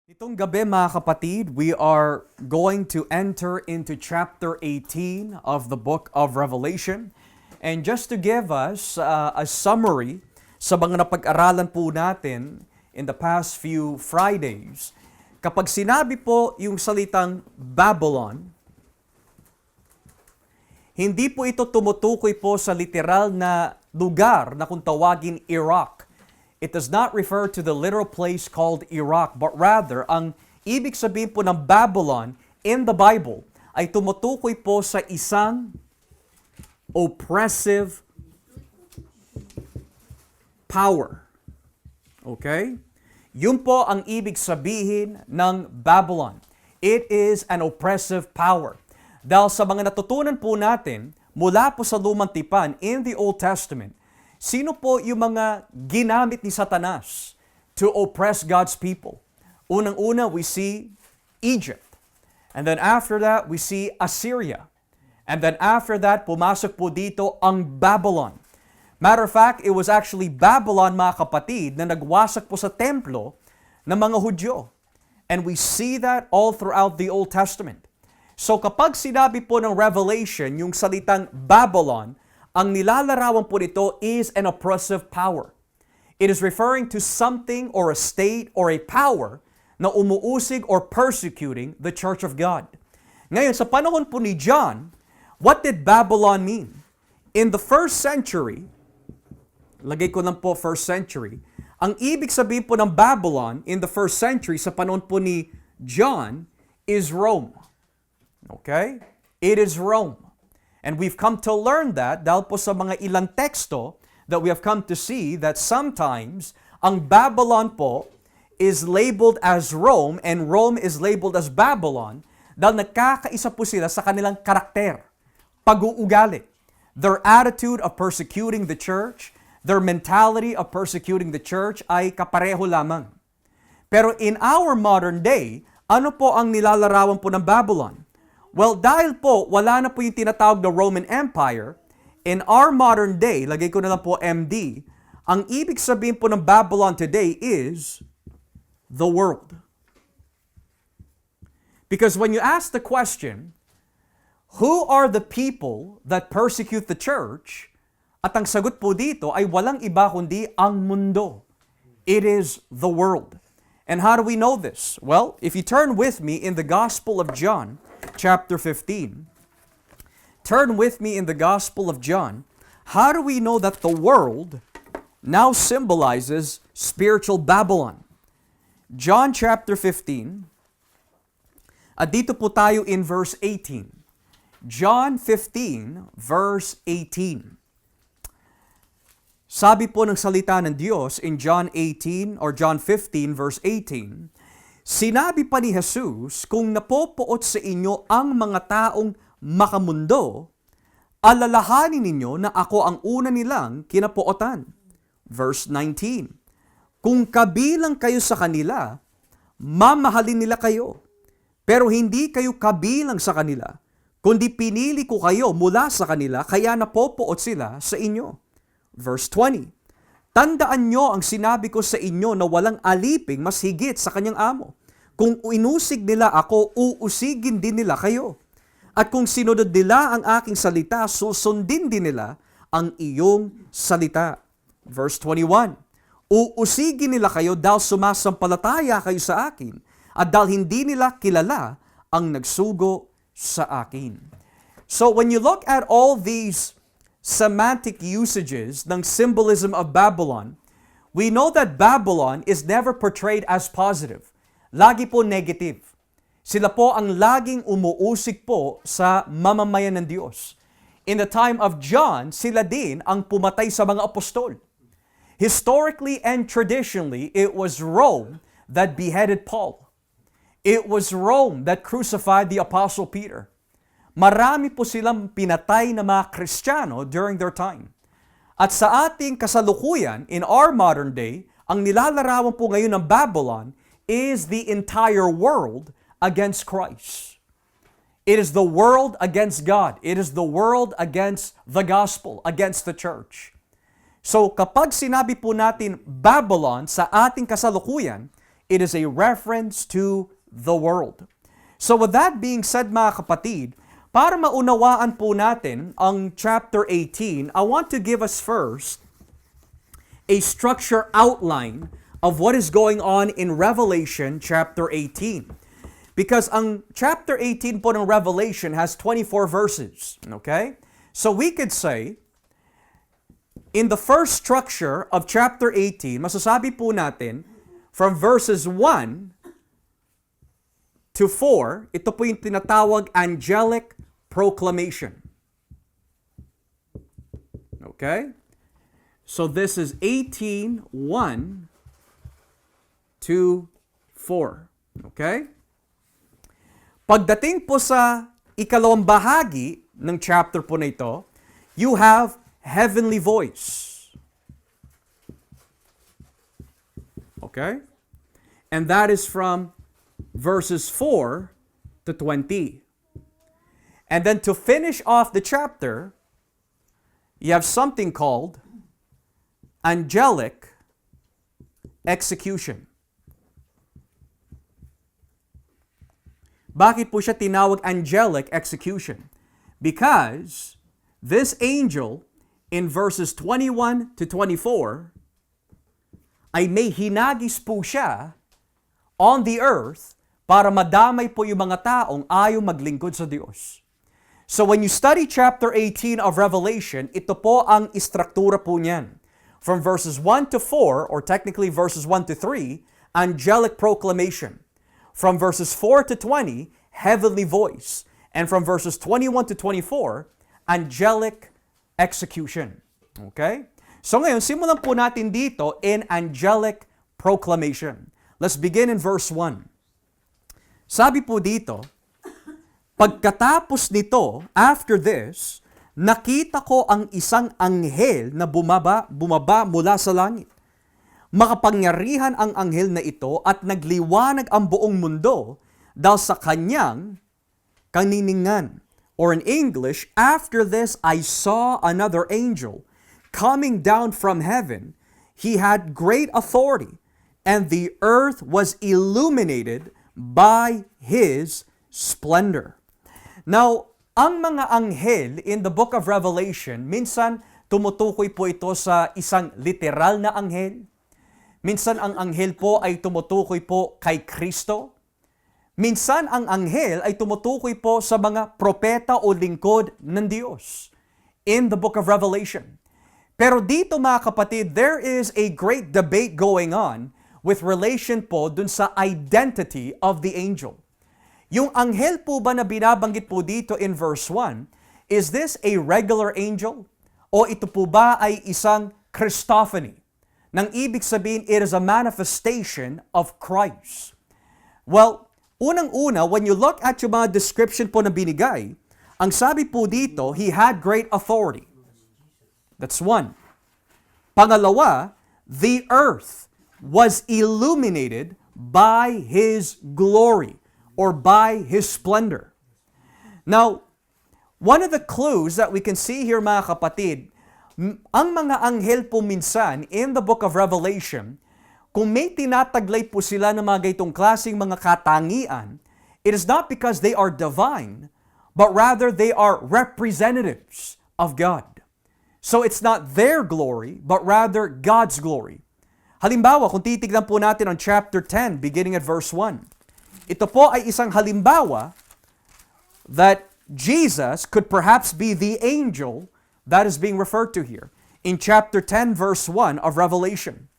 Itong gabi mga kapatid, we are going to enter into chapter 18 of the book of Revelation. And just to give us a summary sa mga napag-aralan po natin in the past few Fridays, kapag sinabi po yung salitang Babylon, hindi po ito tumutukoy po sa literal na lugar na kung tawagin Iraq. It does not refer to the literal place called Iraq, but rather, ang ibig sabihin po ng Babylon in the Bible ay tumutukoy po sa isang oppressive power. Okay? Yun po ang ibig sabihin ng Babylon. It is an oppressive power. Dahil sa mga natutunan po natin mula po sa Lumang Tipan in the Old Testament, sino po yung mga ginamit ni Satanas to oppress God's people? Unang-una, we see Egypt. And then after that, we see Assyria. And then after that, pumasok po dito ang Babylon. Matter of fact, it was actually Babylon, mga kapatid, na nagwasak po sa templo ng mga Hudyo. And we see that all throughout the Old Testament. So kapag sinabi po ng Revelation, yung salitang Babylon, ang nilalarawan po nito is an oppressive power. It is referring to something or a state or a power na umuusig or persecuting the Church of God. Ngayon, sa panahon po ni John, what did Babylon mean? In the first century, lagay ko lang po first century, ang ibig sabihin po ng Babylon in the first century sa panahon po ni John is Rome. Okay? It is Rome. And we've come to learn that dahil po sa mga ilang teksto that we have come to see that sometimes ang Babylon po is labeled as Rome and Rome is labeled as Babylon dahil nagkakaisa po sila sa kanilang karakter, pag-uugali, their attitude of persecuting the church, their mentality of persecuting the church ay kapareho lamang. Pero in our modern day, ano po ang nilalarawan po ng Babylon? Well, dahil po wala na po yung tinatawag na Roman Empire, in our modern day, lagay ko na lang po MD, ang ibig sabihin po ng Babylon today is the world. Because when you ask the question, who are the people that persecute the church? At ang sagot po dito ay walang iba kundi ang mundo. It is the world. And how do we know this? Well, if you turn with me in the Gospel of John, chapter 15. Turn with me in the Gospel of John. How do we know that the world now symbolizes spiritual Babylon? John chapter 15. At dito po tayo in verse 18. John 15 verse 18. Sabi po ng salita ng Diyos in John 18 or John 15 verse 18, sinabi pa ni Jesus, kung napopoot sa inyo ang mga taong makamundo, alalahanin ninyo na ako ang una nilang kinapootan. Verse 19, kung kabilang kayo sa kanila, mamahalin nila kayo. Pero hindi kayo kabilang sa kanila, kundi pinili ko kayo mula sa kanila, kaya napopoot sila sa inyo. Verse 20, tandaan nyo ang sinabi ko sa inyo na walang aliping mas higit sa kanyang amo. Kung inusig nila ako, uusigin din nila kayo. At kung sinunod nila ang aking salita, susundin din nila ang iyong salita. Verse 21, uusigin nila kayo dahil sumasampalataya kayo sa akin at dahil hindi nila kilala ang nagsugo sa akin. So when you look at all these semantic usages ng symbolism of Babylon, we know that Babylon is never portrayed as positive. Lagi po negative. Sila po ang laging umuusig po sa mamamayan ng Diyos. In the time of John, sila din ang pumatay sa mga apostol. Historically and traditionally, it was Rome that beheaded Paul. It was Rome that crucified the Apostle Peter. Marami po silang pinatay na mga Kristiyano during their time. At sa ating kasalukuyan, in our modern day, ang nilalarawan po ngayon ng Babylon is the entire world against Christ. It is the world against God. It is the world against the gospel, against the church. So kapag sinabi po natin Babylon sa ating kasalukuyan, It is a reference to the world. So with that being said mga kapatid, para maunawaan po natin ang chapter 18, I want to give us first a structure outline of what is going on in Revelation chapter 18. Because ang chapter 18 po ng Revelation has 24 verses. Okay? So we could say, in the first structure of chapter 18, masasabi po natin, from verses 1 to 4, ito po yung tinatawag angelic proclamation. Okay? So this is 18:1 to 4. Okay? Pagdating po sa ikalawang bahagi ng chapter po na ito, you have heavenly voice. Okay? And that is from verses 4 to 20. And then to finish off the chapter, you have something called angelic execution. Bakit po siya tinawag angelic execution? Because this angel in verses 21 to 24 ay may hinagis po siya on the earth para madamay po yung mga taong ayaw maglingkod sa Diyos. So when you study chapter 18 of Revelation, ito po ang istruktura po niyan. From verses 1 to 4, or technically verses 1 to 3, angelic proclamation. From verses 4 to 20, heavenly voice. And from verses 21 to 24, angelic execution. Okay? So ngayon, simulan po natin dito in angelic proclamation. Let's begin in verse 1. Sabi po dito, pagkatapos nito, after this, nakita ko ang isang anghel na bumaba mula sa langit. Makapangyarihan ang anghel na ito at nagliwanag ang buong mundo dahil sa kanyang kaniningan. Or in English, after this I saw another angel coming down from heaven. He had great authority, and the earth was illuminated by his splendor. Now, ang mga anghel in the book of Revelation, minsan tumutukoy po ito sa isang literal na anghel. Minsan ang anghel po ay tumutukoy po kay Kristo. Minsan ang anghel ay tumutukoy po sa mga propeta o lingkod ng Diyos in the book of Revelation. Pero dito mga kapatid, there is a great debate going on with relation po dun sa identity of the angel. Yung anghel po ba na binabanggit po dito in verse 1, is this a regular angel? O ito po ba ay isang Christophany? Nang ibig sabihin, it is a manifestation of Christ. Well, unang-una, when you look at yung mga description po na binigay, ang sabi po dito, he had great authority. That's one. Pangalawa, the earth was illuminated by his glory or by his splendor. Now, one of the clues that we can see here mga kapatid, ang mga anghel po minsan in the book of Revelation, kung may tinataglay po sila ng mga gaytong klaseng mga katangian, it is not because they are divine, but rather they are representatives of God. So it's not their glory, but rather God's glory. Halimbawa, kung titignan po natin on chapter 10, beginning at verse 1, ito po ay isang halimbawa that Jesus could perhaps be the angel that is being referred to here. In chapter 10, verse 1 of Revelation,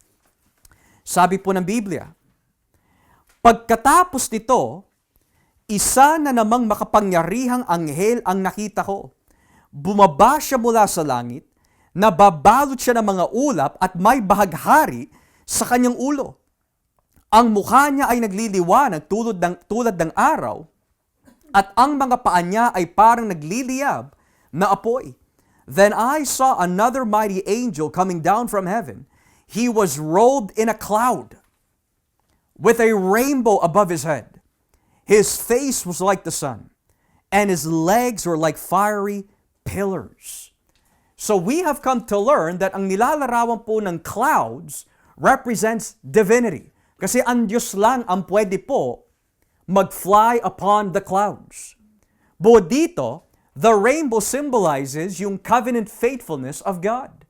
sabi po ng Biblia, pagkatapos nito, isa na namang makapangyarihang anghel ang nakita ko. Bumaba siya mula sa langit, nababalot siya ng mga ulap at may bahaghari sa kanyang ulo. Ang mukha niya ay nagliliwanag tulad ng araw, at ang mga paa niya ay parang nagliliyab na apoy. Then I saw another mighty angel coming down from heaven. He was robed in a cloud, with a rainbow above his head. His face was like the sun, and his legs were like fiery pillars. So we have come to learn that ang nilalarawan po ng clouds represents divinity. Kasi ang Diyos lang ang pwede po mag-fly upon the clouds. Bukod dito, the rainbow symbolizes yung covenant faithfulness of God.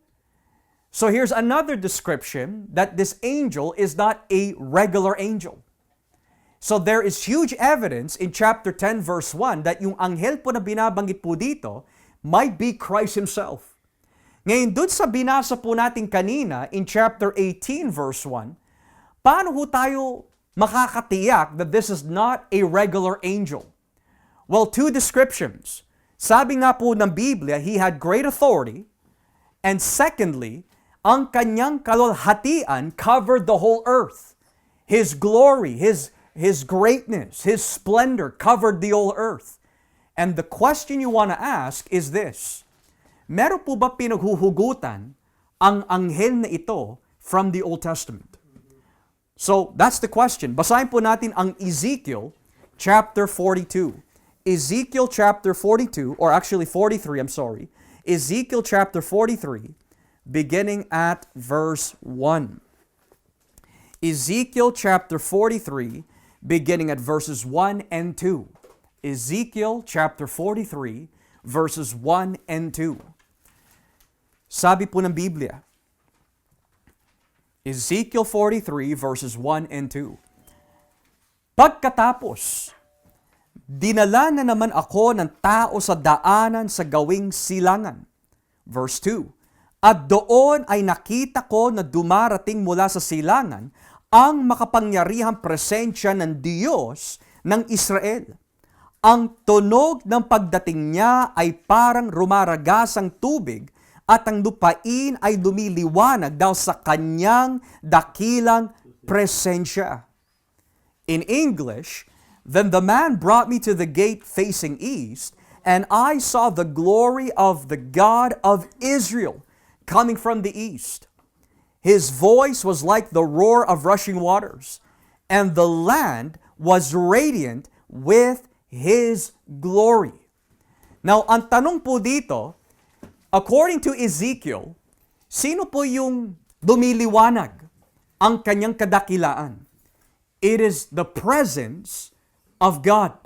So here's another description that this angel is not a regular angel. So there is huge evidence in chapter 10 verse 1 that yung anghel po na binabanggit po dito might be Christ Himself. Ngayon, dun sa binasa po natin kanina in chapter 18 verse 1, paano ho tayo makakatiyak that this is not a regular angel? Well, two descriptions. Sabi nga po ng Biblia, He had great authority, and secondly, ang kanyang kalwalhatian covered the whole earth. His glory, His greatness, His splendor covered the whole earth. And the question you want to ask is this: meron po ba pinaghuhugutan ang anghel na ito from the Old Testament? So, that's the question. Basahin po natin ang Ezekiel chapter 42. Ezekiel chapter 42, or actually 43, I'm sorry. Ezekiel chapter 43, beginning at verse 1. Ezekiel chapter 43, beginning at verses 1 and 2. Ezekiel chapter 43, verses 1 and 2. Sabi po ng Biblia, Ezekiel 43, verses 1 and 2. Pagkatapos, dinala na naman ako ng tao sa daanan sa gawing silangan. Verse 2. At doon ay nakita ko na dumarating mula sa silangan ang makapangyarihang presensya ng Diyos ng Israel. Ang tunog ng pagdating niya ay parang rumaragasang tubig at ang lupain ay lumiliwanag daw sa kanyang dakilang presensya. In English, then the man brought me to the gate facing east, and I saw the glory of the God of Israel coming from the east. His voice was like the roar of rushing waters, and the land was radiant with His glory. Now, ang tanong po dito, according to Ezekiel, sino po yung lumiliwanag ang kanyang kadakilaan? It is the presence of God.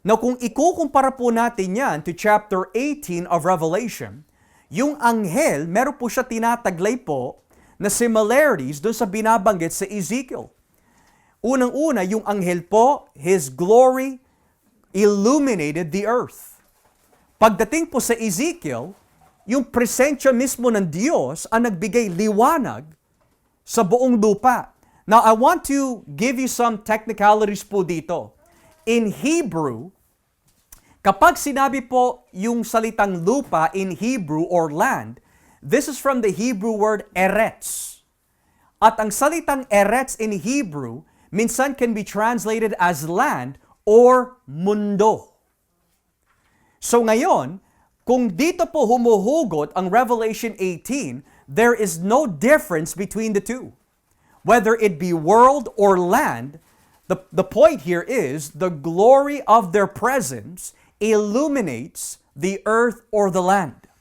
Now, kung ikukumpara po natin yan to chapter 18 of Revelation, yung anghel, meron po siya tinataglay po na similarities doon sa binabanggit sa Ezekiel. Unang-una, yung anghel po, his glory illuminated the earth. Pagdating po sa Ezekiel, yung presensya mismo ng Diyos ang nagbigay liwanag sa buong lupa. Now, I want to give you some technicalities po dito. In Hebrew, kapag sinabi po yung salitang lupa in Hebrew or land, this is from the Hebrew word eretz. At ang salitang eretz in Hebrew minsan can be translated as land or mundo. So ngayon, kung dito po humuhugot ang Revelation 18, there is no difference between the two. Whether it be world or land, the point here is the glory of their presence illuminates the earth or the land.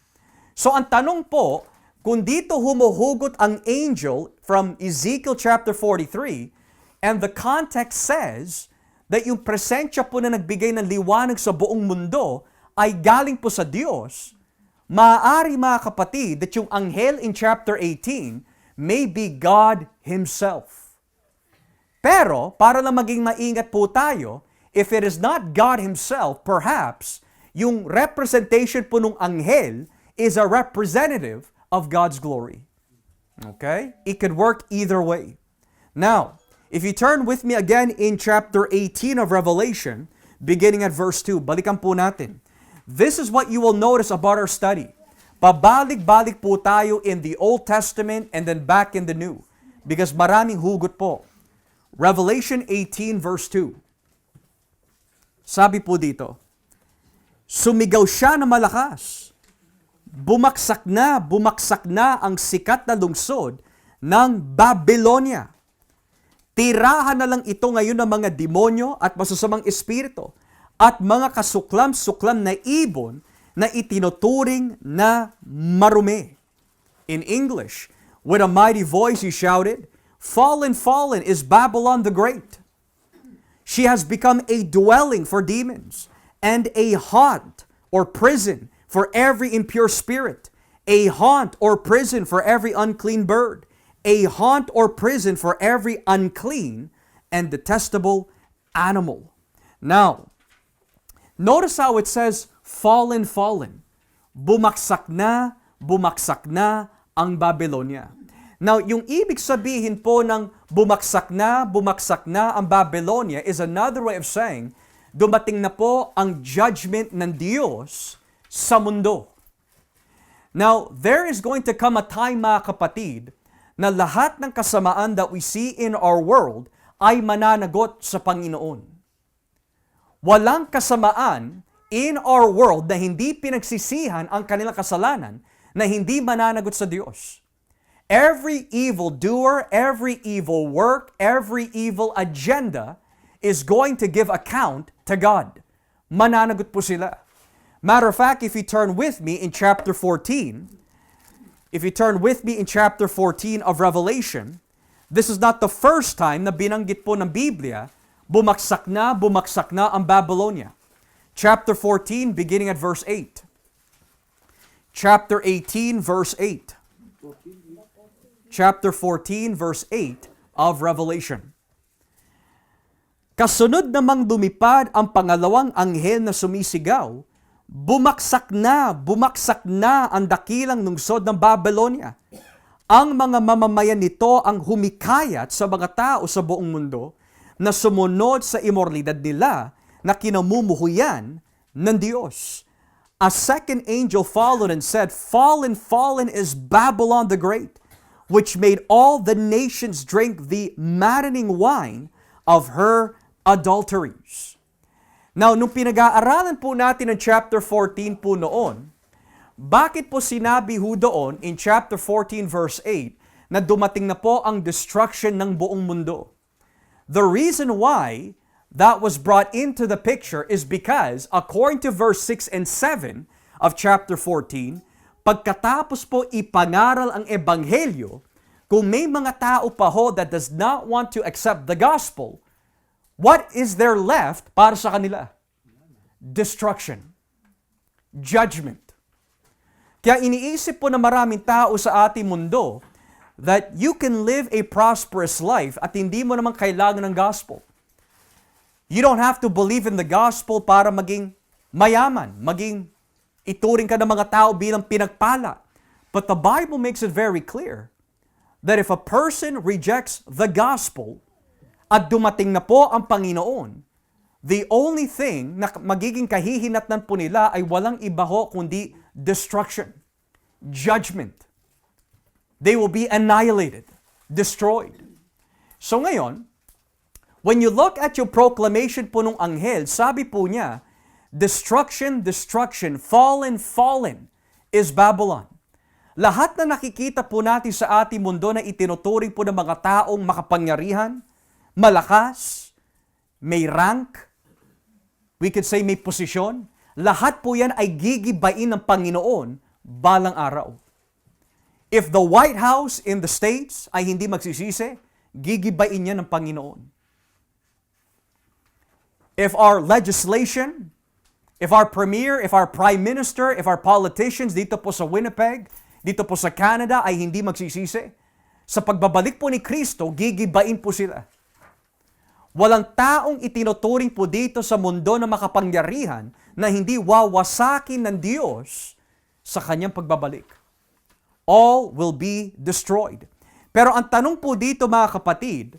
So ang tanong po, kung dito humuhugot ang angel from Ezekiel chapter 43, and the context says that yung presensya po na nagbigay ng liwanag sa buong mundo ay galing po sa Diyos, maaari mga kapatid that yung anghel in chapter 18 may be God Himself. Pero, para lang maging maingat po tayo, if it is not God Himself, perhaps, yung representation po ng anghel is a representative of God's glory. Okay? It could work either way. Now, if you turn with me again in chapter 18 of Revelation, beginning at verse 2, balikan po natin. This is what you will notice about our study. Pabalik-balik po tayo in the Old Testament and then back in the New. Because maraming hugot po. Revelation 18 verse 2. Sabi po dito, sumigaw siya na malakas. Bumaksak na ang sikat na lungsod ng Babylonia. Tirahan na lang ito ngayon ng mga demonyo at masasamang espiritu at mga kasuklam-suklam na ibon na itinuturing na marumi. In English, with a mighty voice he shouted, Fallen, fallen is Babylon the Great. She has become a dwelling for demons and a haunt or prison for every impure spirit, a haunt or prison for every unclean bird, a haunt or prison for every unclean and detestable animal. Now, notice how it says, fallen, fallen. Bumaksak na ang Babylonia. Now, yung ibig sabihin po ng bumagsak na ang Babylonia is another way of saying, dumating na po ang judgment ng Diyos sa mundo. Now, there is going to come a time, mga kapatid, na lahat ng kasamaan that we see in our world ay mananagot sa Panginoon. Walang kasamaan in our world na hindi pinagsisihan ang kanilang kasalanan na hindi mananagot sa Diyos. Every evil doer, every evil work, every evil agenda is going to give account to God. Mananagot po sila. Matter of fact, if you turn with me in chapter 14, of Revelation, this is not the first time na binanggit po ng Biblia, bumagsak na ang Babylonia. Chapter 14, beginning at verse 8. Chapter 18, verse 8. Chapter 14, verse 8 of Revelation. Kasunod namang lumipad ang pangalawang anghel na sumisigaw, bumagsak na ang dakilang lungsod ng Babylonia. Ang mga mamamayan nito ang humikayat sa mga tao sa buong mundo na sumunod sa imoralidad nila na kinamumuhuyan ng Diyos. A second angel followed and said, fallen, fallen is Babylon the Great, which made all the nations drink the maddening wine of her adulteries. Now, nung pinag-aaralan po natin ng chapter 14 po noon, bakit po sinabi ho doon in chapter 14 verse 8 na dumating na po ang destruction ng buong mundo? The reason why that was brought into the picture is because, according to verse 6 and 7 of chapter 14, pagkatapos po ipangaral ang ebanghelyo, kung may mga tao pa ho that does not want to accept the gospel, what is there left para sa kanila? Destruction. Judgment. Kaya iniisip po na maraming tao sa ating mundo that you can live a prosperous life at hindi mo naman kailangan ng gospel. You don't have to believe in the gospel para maging mayaman, maging ituring ka ng mga tao bilang pinagpala. But the Bible makes it very clear that if a person rejects the gospel at dumating na po ang Panginoon, the only thing na magiging kahihinatnan po nila ay walang iba ho kundi destruction, judgment. They will be annihilated, destroyed. So ngayon, when you look at yung proclamation po nung anghel, sabi po niya, destruction, destruction, fallen, fallen is Babylon. Lahat na nakikita po natin sa ating mundo na itinuturing po ng mga taong makapangyarihan, malakas, may rank, we could say may posisyon, lahat po yan ay gigibain ng Panginoon balang araw. If the White House in the States ay hindi magsisisi, gigibain yan ng Panginoon. If our legislation, if our premier, if our prime minister, if our politicians dito po sa Winnipeg, dito po sa Canada ay hindi magsisisi, sa pagbabalik po ni Kristo, gigibain po sila. Walang taong itinuturing po dito sa mundo na makapangyarihan na hindi wawasakin ng Diyos sa kanyang pagbabalik. All will be destroyed. Pero ang tanong po dito mga kapatid,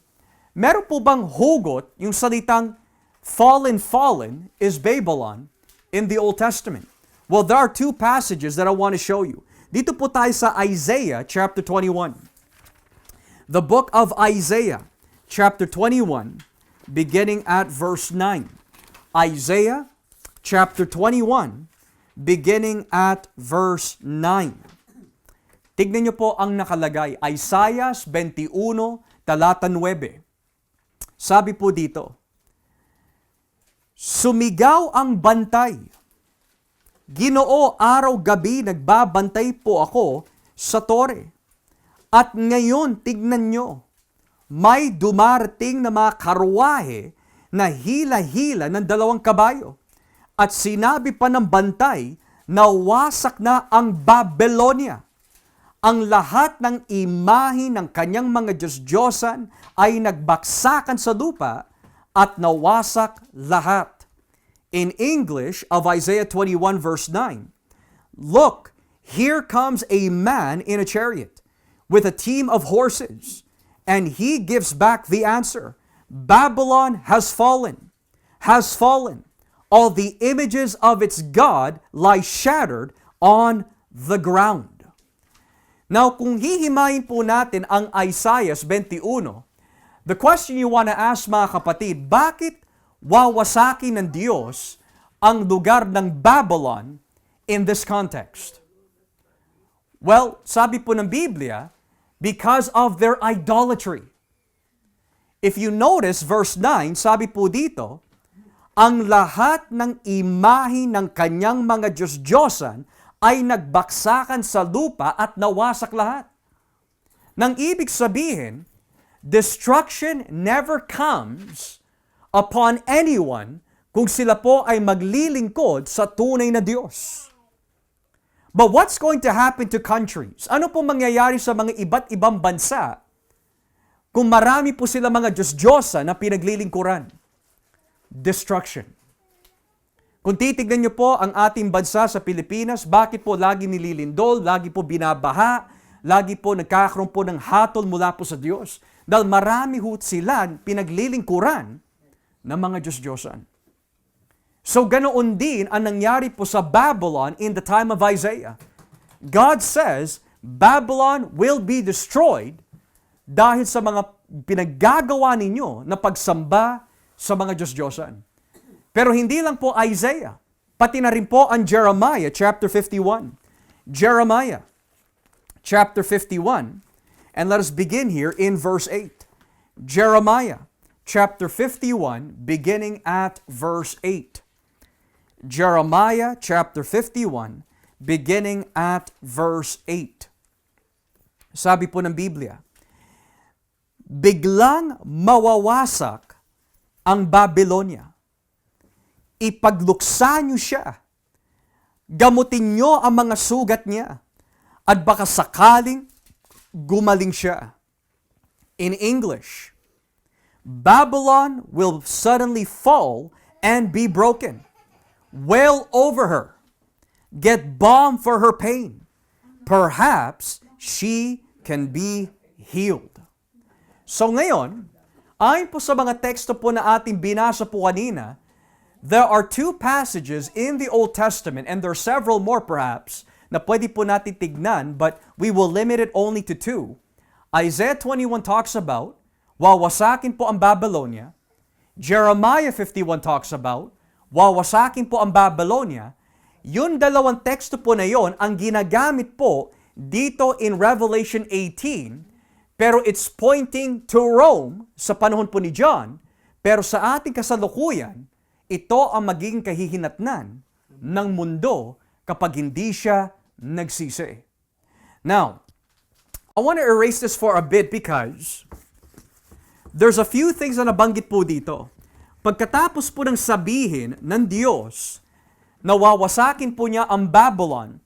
meron po bang hugot yung salitang fallen, fallen is Babylon in the Old Testament? Well, there are two passages that I want to show you. Dito po tayo sa Isaiah chapter 21. The book of Isaiah chapter 21 beginning at verse 9. Isaiah chapter 21 beginning at verse 9. Tignan niyo po ang nakalagay. Isaiah 21, talata 9. Sabi po dito, sumigaw ang bantay. Ginoo, araw-gabi nagbabantay po ako sa tore. At ngayon, tignan nyo, may dumarating na mga karwahe na hila-hila ng 2 kabayo. At sinabi pa ng bantay na wasak na ang Babylonia. Ang lahat ng imahe ng kanyang mga Diyos-Diyosan ay nagbaksakan sa lupa at nawasak lahat. In English of Isaiah 21 verse 9, "Look, here comes a man in a chariot with a team of horses, and he gives back the answer, Babylon has fallen, has fallen. All the images of its God lie shattered on the ground." Now, kung hihimayin po natin ang Isaiah 21, the question you want to ask mga kapatid, bakit wawasakin ng Diyos ang lugar ng Babylon in this context? Well, sabi po ng Biblia, because of their idolatry. If you notice verse 9, sabi po dito, ang lahat ng imahe ng kanyang mga Diyos-Diyosan ay nagbaksakan sa lupa at nawasak lahat. Nang ibig sabihin, destruction never comes upon anyone kung sila po ay maglilingkod sa tunay na Diyos. But what's going to happen to countries? Ano po mangyayari sa mga iba't ibang bansa kung marami po sila mga Diyos-Diyosa na pinaglilingkuran? Destruction. Kung titignan niyo po ang ating bansa sa Pilipinas, bakit po lagi nililindol, lagi po binabaha, lagi po nagkakaroon po ng hatol mula po sa Diyos? Dahil marami ho sila pinaglilingkuran ng mga Diyos-Diyosan. So ganoon din ang nangyari po sa Babylon in the time of Isaiah. God says, Babylon will be destroyed dahil sa mga pinaggagawa ninyo na pagsamba sa mga Diyos-Diyosan. Pero hindi lang po Isaiah, pati na rin po ang Jeremiah chapter 51. Jeremiah chapter 51, and let us begin here in verse 8. Jeremiah chapter 51, beginning at verse 8. Jeremiah chapter 51, beginning at verse 8. Sabi po ng Biblia, biglang mawawasak ang Babylonia. Ipagluksa niyo siya. Gamutin niyo ang mga sugat niya. At baka sakaling gumaling siya. In English, Babylon will suddenly fall and be broken. Wail over her. Get balm for her pain. Perhaps she can be healed. So ngayon, ayon po sa mga teksto po na ating binasa po kanina, there are 2 passages in the Old Testament, and there are several more perhaps, na pwede po natin tignan, but we will limit it only to 2. Isaiah 21 talks about, wawasakin po ang Babylonia. Jeremiah 51 talks about, wawasakin po ang Babylonia. Yung dalawang teksto po na yon ang ginagamit po dito in Revelation 18, pero it's pointing to Rome sa panahon po ni John, pero sa ating kasalukuyan, ito ang magiging kahihinatnan ng mundo kapag hindi siya nagsisi. Now, I want to erase this for a bit because there's a few things na nabanggit po dito. Pagkatapos po ng sabihin ng Diyos na wawasakin po niya ang Babylon,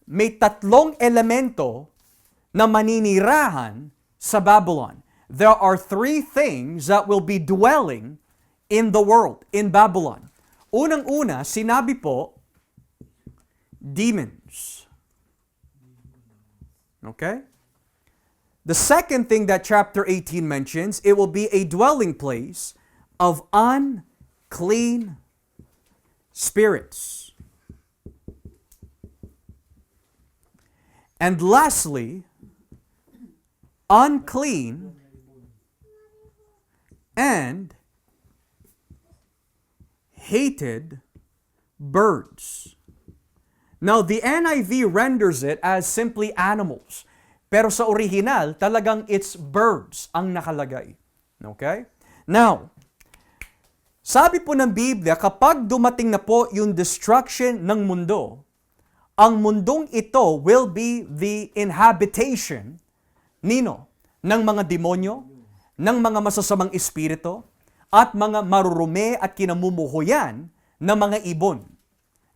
may 3 elemento na maninirahan sa Babylon. There are 3 things that will be dwelling in the world, in Babylon. Unang-una, sinabi po, demons. Okay? The second thing that chapter 18 mentions, it will be a dwelling place of unclean spirits. And lastly, unclean and hated birds. Now, the NIV renders it as simply animals. Pero sa original, talagang it's birds ang nakalagay. Okay? Now, sabi po ng Biblia, kapag dumating na po yung destruction ng mundo, ang mundong ito will be the inhabitation ng mga demonyo, ng mga masasamang espiritu at mga marurumi at kinamumuhuyan ng mga ibon.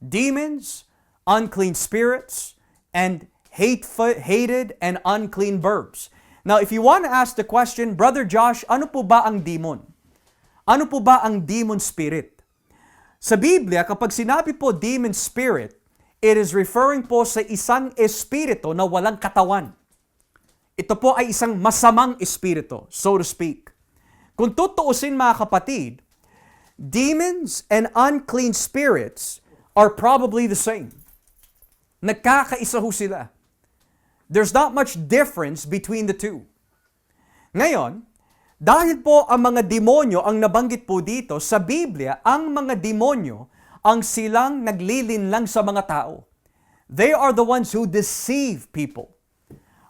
Demons, unclean spirits, and hated and unclean birds. Now, if you want to ask the question, Brother Josh, ano po ba ang demon? Ano po ba ang demon spirit? Sa Biblia, kapag sinabi po demon spirit, it is referring po sa isang espiritu na walang katawan. Ito po ay isang masamang espiritu, so to speak. Kung tutuusin mga kapatid, demons and unclean spirits are probably the same. Nagkakaisa ho sila. There's not much difference between the two. Ngayon, dahil po ang mga demonyo ang nabanggit po dito, sa Biblia, ang mga demonyo ang silang naglilinlang sa mga tao. They are the ones who deceive people.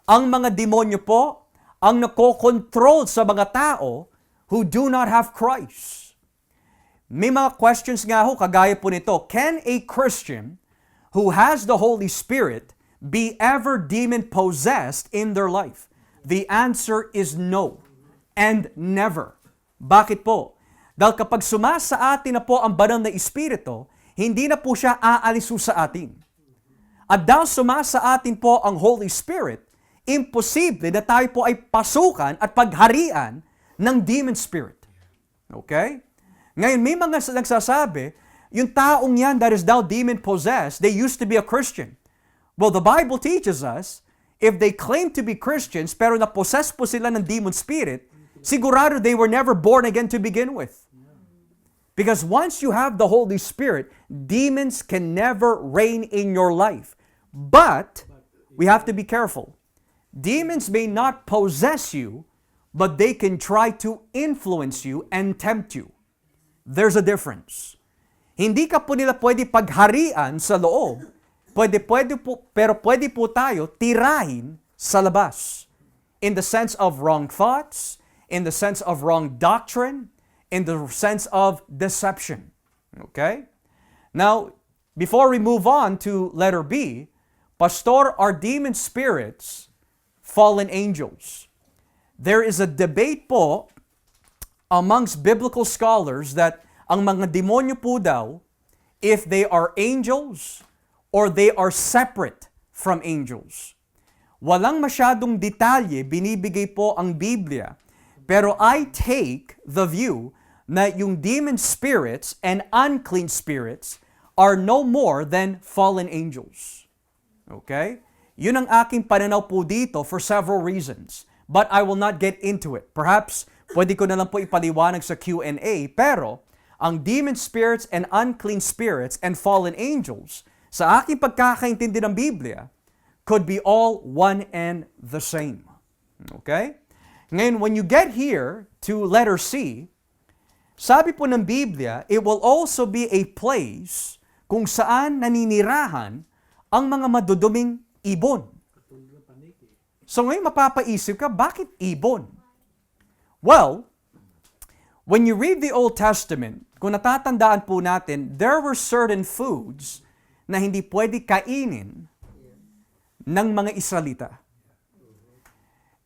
Ang mga demonyo po ang nakokontrol sa mga tao who do not have Christ. May mga questions nga ho, kagaya po nito. Can a Christian who has the Holy Spirit be ever demon-possessed in their life? The answer is no and never. Bakit po? Dahil kapag sumasa atin na po ang banal na Espiritu, hindi na po siya aalis sa atin. At dahil sumasa atin po ang Holy Spirit, imposible na tayo po ay pasukan at pagharian ng demon spirit. Okay? Ngayon, may mga nagsasabi, yung taong yan that is now demon-possessed, they used to be a Christian. Well, the Bible teaches us, if they claim to be Christians, pero na-possess po sila ng demon spirit, sigurado they were never born again to begin with. Because once you have the Holy Spirit, demons can never reign in your life. But, we have to be careful. Demons may not possess you, but they can try to influence you and tempt you. There's a difference. Hindi ka po nila pwede pagharian sa loob, pero pwede po tayo tirahin sa labas. In the sense of wrong thoughts, in the sense of wrong doctrine, in the sense of deception. Okay? Now, before we move on to letter B, Pastor, are demon spirits fallen angels? There is a debate po amongst biblical scholars that ang mga demonyo po daw, if they are angels or they are separate from angels. Walang masyadong detalye binibigay po ang Biblia, pero I take the view na yung demon spirits and unclean spirits are no more than fallen angels. Okay? Yun ang aking pananaw po dito for several reasons. But I will not get into it. Perhaps, pwede ko na lang po ipaliwanag sa Q&A, pero ang demon spirits and unclean spirits and fallen angels, sa aking pagkakaintindi ng Biblia, could be all one and the same. Okay? Ngayon, when you get here to letter C, sabi po ng Biblia, it will also be a place kung saan naninirahan ang mga maduduming ibon. So ngayon mapapaisip ka, bakit ibon? Well, when you read the Old Testament, kung natatandaan po natin, there were certain foods na hindi pwede kainin ng mga Israelita.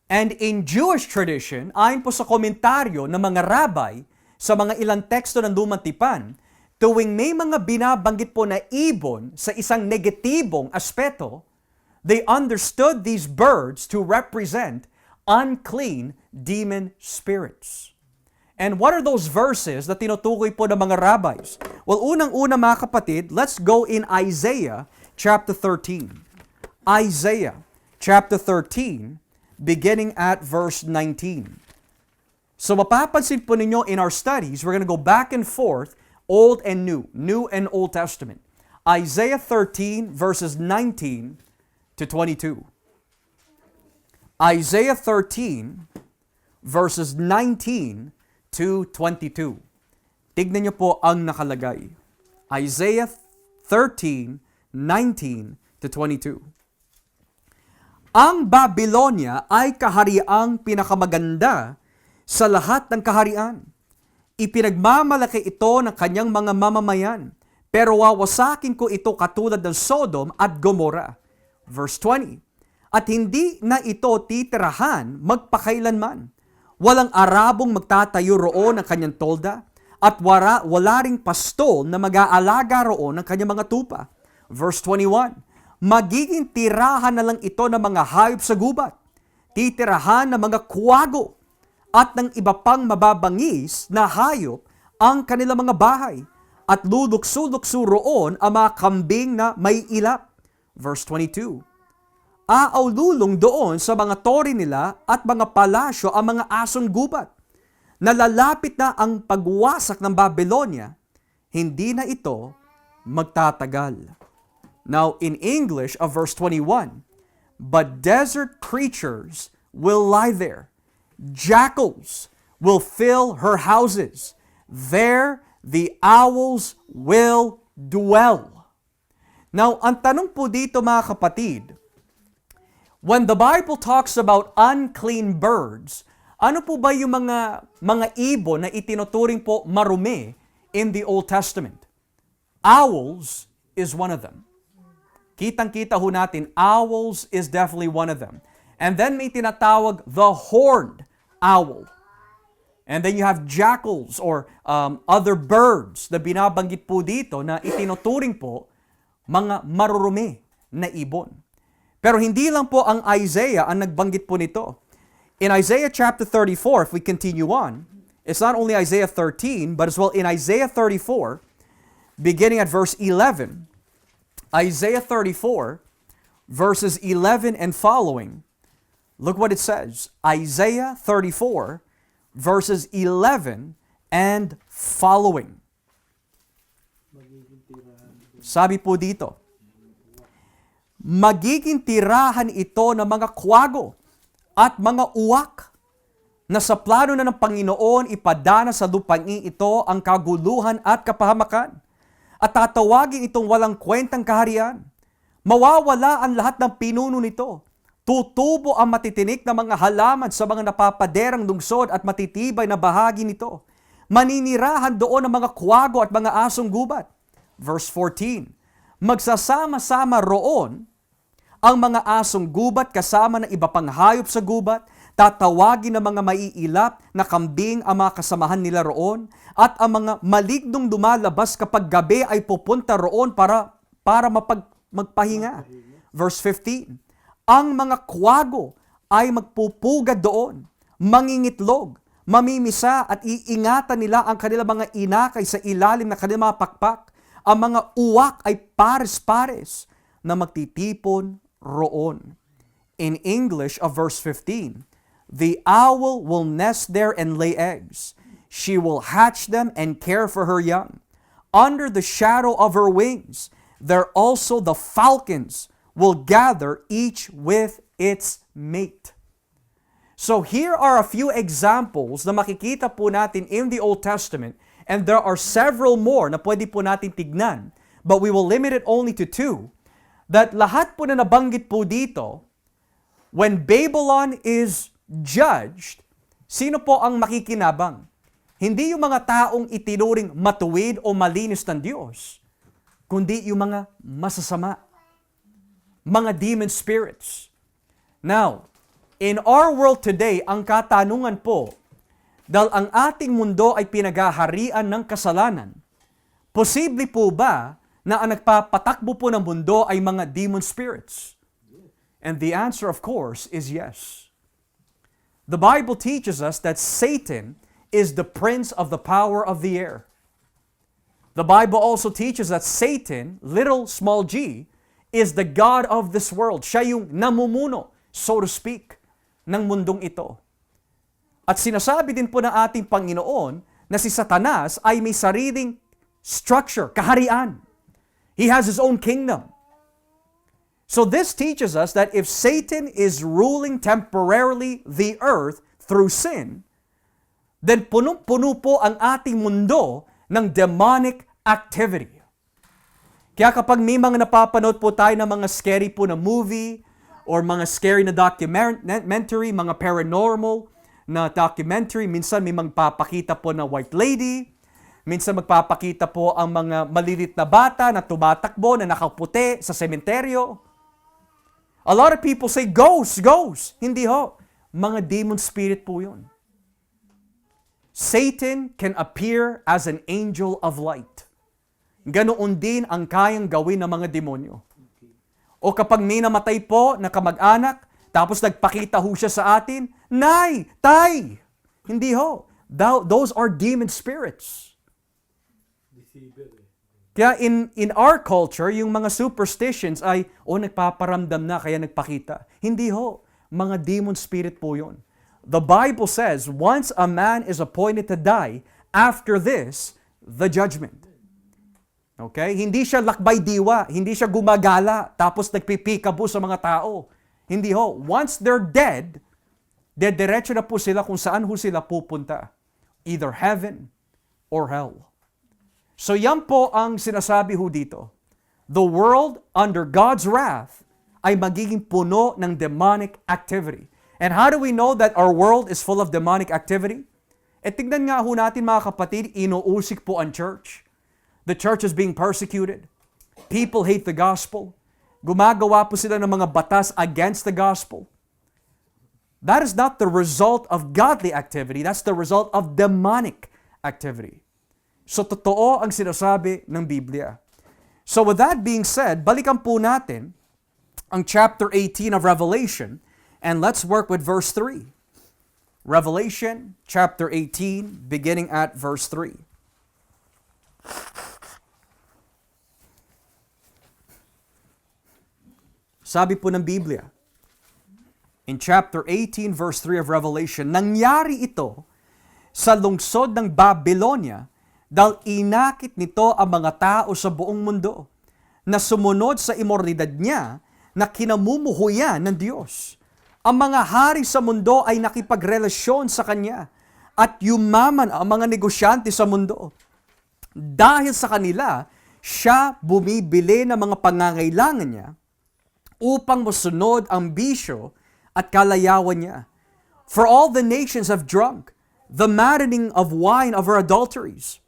And in Jewish tradition, ayon po sa komentaryo ng mga rabbi sa mga ilang teksto ng Lumang Tipan, tuwing may mga binabanggit po na ibon sa isang negatibong aspeto, they understood these birds to represent unclean demon spirits. And what are those verses na tinutukoy po ng mga rabbis? Well, unang-una mga kapatid, let's go in Isaiah chapter 13. Isaiah chapter 13, beginning at verse 19. So mapapansin po ninyo in our studies, we're going to go back and forth, Old and New and Old Testament. Isaiah 13 verses 19 to 22. Isaiah 13 verses 19 to 22. Tignan niyo po ang nakalagay. Isaiah 13, 19 to 22. Ang Babylonia ay kahariang pinakamaganda sa lahat ng kaharian. Ipinagmamalaki ito ng kanyang mga mamamayan, pero wawasakin ko ito katulad ng Sodom at Gomorrah. Verse 20, at hindi na ito titirahan magpakailanman. Walang Arabong magtatayo roon ng kanyang tolda at wala ring pastol na mag-aalaga roon ng kanyang mga tupa. Verse 21, magiging tirahan na lang ito ng mga hayop sa gubat, titirahan ng mga kuwago, at ng iba pang mababangis na hayop ang kanilang mga bahay, at lulukso-lukso roon ang mga kambing na may ilap. Verse 22, aaululong doon sa mga tori nila at mga palasyo ang mga asong gubat. Nalalapit na ang pagwasak ng Babylonia, hindi na ito magtatagal. Now, in English of verse 21, but desert creatures will lie there. Jackals will fill her houses. There the owls will dwell. Now, ang tanong po dito mga kapatid, when the Bible talks about unclean birds, ano po ba yung mga ibon na itinuturing po marumi in the Old Testament? Owls is one of them. Kitang-kita ho natin, owls is definitely one of them. And then may tinatawag the horned owl. And then you have jackals or other birds na binabanggit po dito na itinuturing po mga marurumi na ibon. Pero hindi lang po ang Isaiah ang nagbanggit po nito. In Isaiah chapter 34, if we continue on, it's not only Isaiah 13, but as well in Isaiah 34, beginning at verse 11, Isaiah 34, verses 11 and following, look what it says. Isaiah 34, verses 11 and following. Sabi po dito, magiging tirahan ito ng mga kwago at mga uwak na sa plano na ng Panginoon ipadana sa lupaing ito ang kaguluhan at kapahamakan. At tatawagin itong walang kwentang kaharian. Mawawala ang lahat ng pinuno nito. Tutubo ang matitinik na mga halaman sa mga napapaderang lungsod at matitibay na bahagi nito. Maninirahan doon ang mga kwago at mga asong gubat. Verse 14, magsasama-sama roon ang mga asong gubat kasama ng iba pang hayop sa gubat, tatawagin ng mga maiilap na kambing ang mga kasamahan nila roon, at ang mga malignong lumalabas kapag gabi ay pupunta roon para magpahinga. Verse 15, ang mga kwago ay magpupugad doon, mangingitlog, mamimisa at iingatan nila ang kanilang mga inakay sa ilalim ng kanilang mga pakpak. Ang mga uwak ay pares-pares na magtitipon roon. In English of verse 15, the owl will nest there and lay eggs. She will hatch them and care for her young. Under the shadow of her wings, there also the falcons will gather, each with its mate. So here are a few examples na makikita po natin in the Old Testament, and there are several more na pwede po natin tignan, but we will limit it only to two, that lahat po na nabanggit po dito, when Babylon is judged, sino po ang makikinabang? Hindi yung mga taong itinuring matuwid o malinis ng Diyos, kundi yung mga masasama, mga demon spirits. Now, in our world today, ang katanungan po, dahil ang ating mundo ay pinagaharian ng kasalanan, posible po ba na ang nagpapatakbo po ng mundo ay mga demon spirits? And the answer, of course, is yes. The Bible teaches us that Satan is the prince of the power of the air. The Bible also teaches that Satan, little small g, is the God of this world. Siya yung namumuno, so to speak, ng mundong ito. At sinasabi din po ng ating Panginoon na si Satanas ay may sariling structure, kaharian. He has his own kingdom. So this teaches us that if Satan is ruling temporarily the earth through sin, then punong-puno po ang ating mundo ng demonic activity. Kaya kapag may mga napapanood po tayo ng mga scary po na movie or mga scary na documentary, mga paranormal na documentary, minsan may magpapakita po na white lady, minsan magpapakita po ang mga malilit na bata na tumatakbo, na nakaputi sa sementeryo. A lot of people say, ghosts, ghosts. Hindi ho. Mga demon spirit po yun. Satan can appear as an angel of light. Ganoon din ang kayang gawin ng mga demonyo. O kapag may namatay po na kamag-anak, tapos nagpakita ho siya sa atin, Nay! Tay! Hindi ho. Those are demon spirits. Kaya in our culture, yung mga superstitions ay, nagpaparamdam na kaya nagpakita. Hindi ho. Mga demon spirit po yun. The Bible says, once a man is appointed to die, after this, the judgment. Okay? Hindi siya lakbay diwa. Hindi siya gumagala tapos nagpipikabo sa mga tao. Hindi ho. Once they're dead, dediretso na po sila kung saan ho sila pupunta. Either heaven or hell. So yan po ang sinasabi ho dito. The world under God's wrath ay magiging puno ng demonic activity. And how do we know that our world is full of demonic activity? Tignan nga ho natin mga kapatid, inuusik po ang church. The church is being persecuted. People hate the gospel. Gumagawa po sila ng mga batas against the gospel. That is not the result of godly activity. That's the result of demonic activity. So totoo ang sinasabi ng Biblia. So with that being said, balikan po natin ang chapter 18 of Revelation and let's work with verse 3. Revelation chapter 18 beginning at verse 3. Sabi po ng Biblia, in chapter 18 verse 3 of Revelation, nangyari ito sa lungsod ng Babylonia dahil inakit nito ang mga tao sa buong mundo na sumunod sa imoralidad niya na kinamumuhuyan ng Diyos. Ang mga hari sa mundo ay nakipagrelasyon sa kanya at yumaman ang mga negosyante sa mundo. Dahil sa kanila, siya bumibili ng mga pangangailangan niya upang masunod ang bisyo at kalayawan niya. For all the nations have drunk the maddening of wine of her adulteries.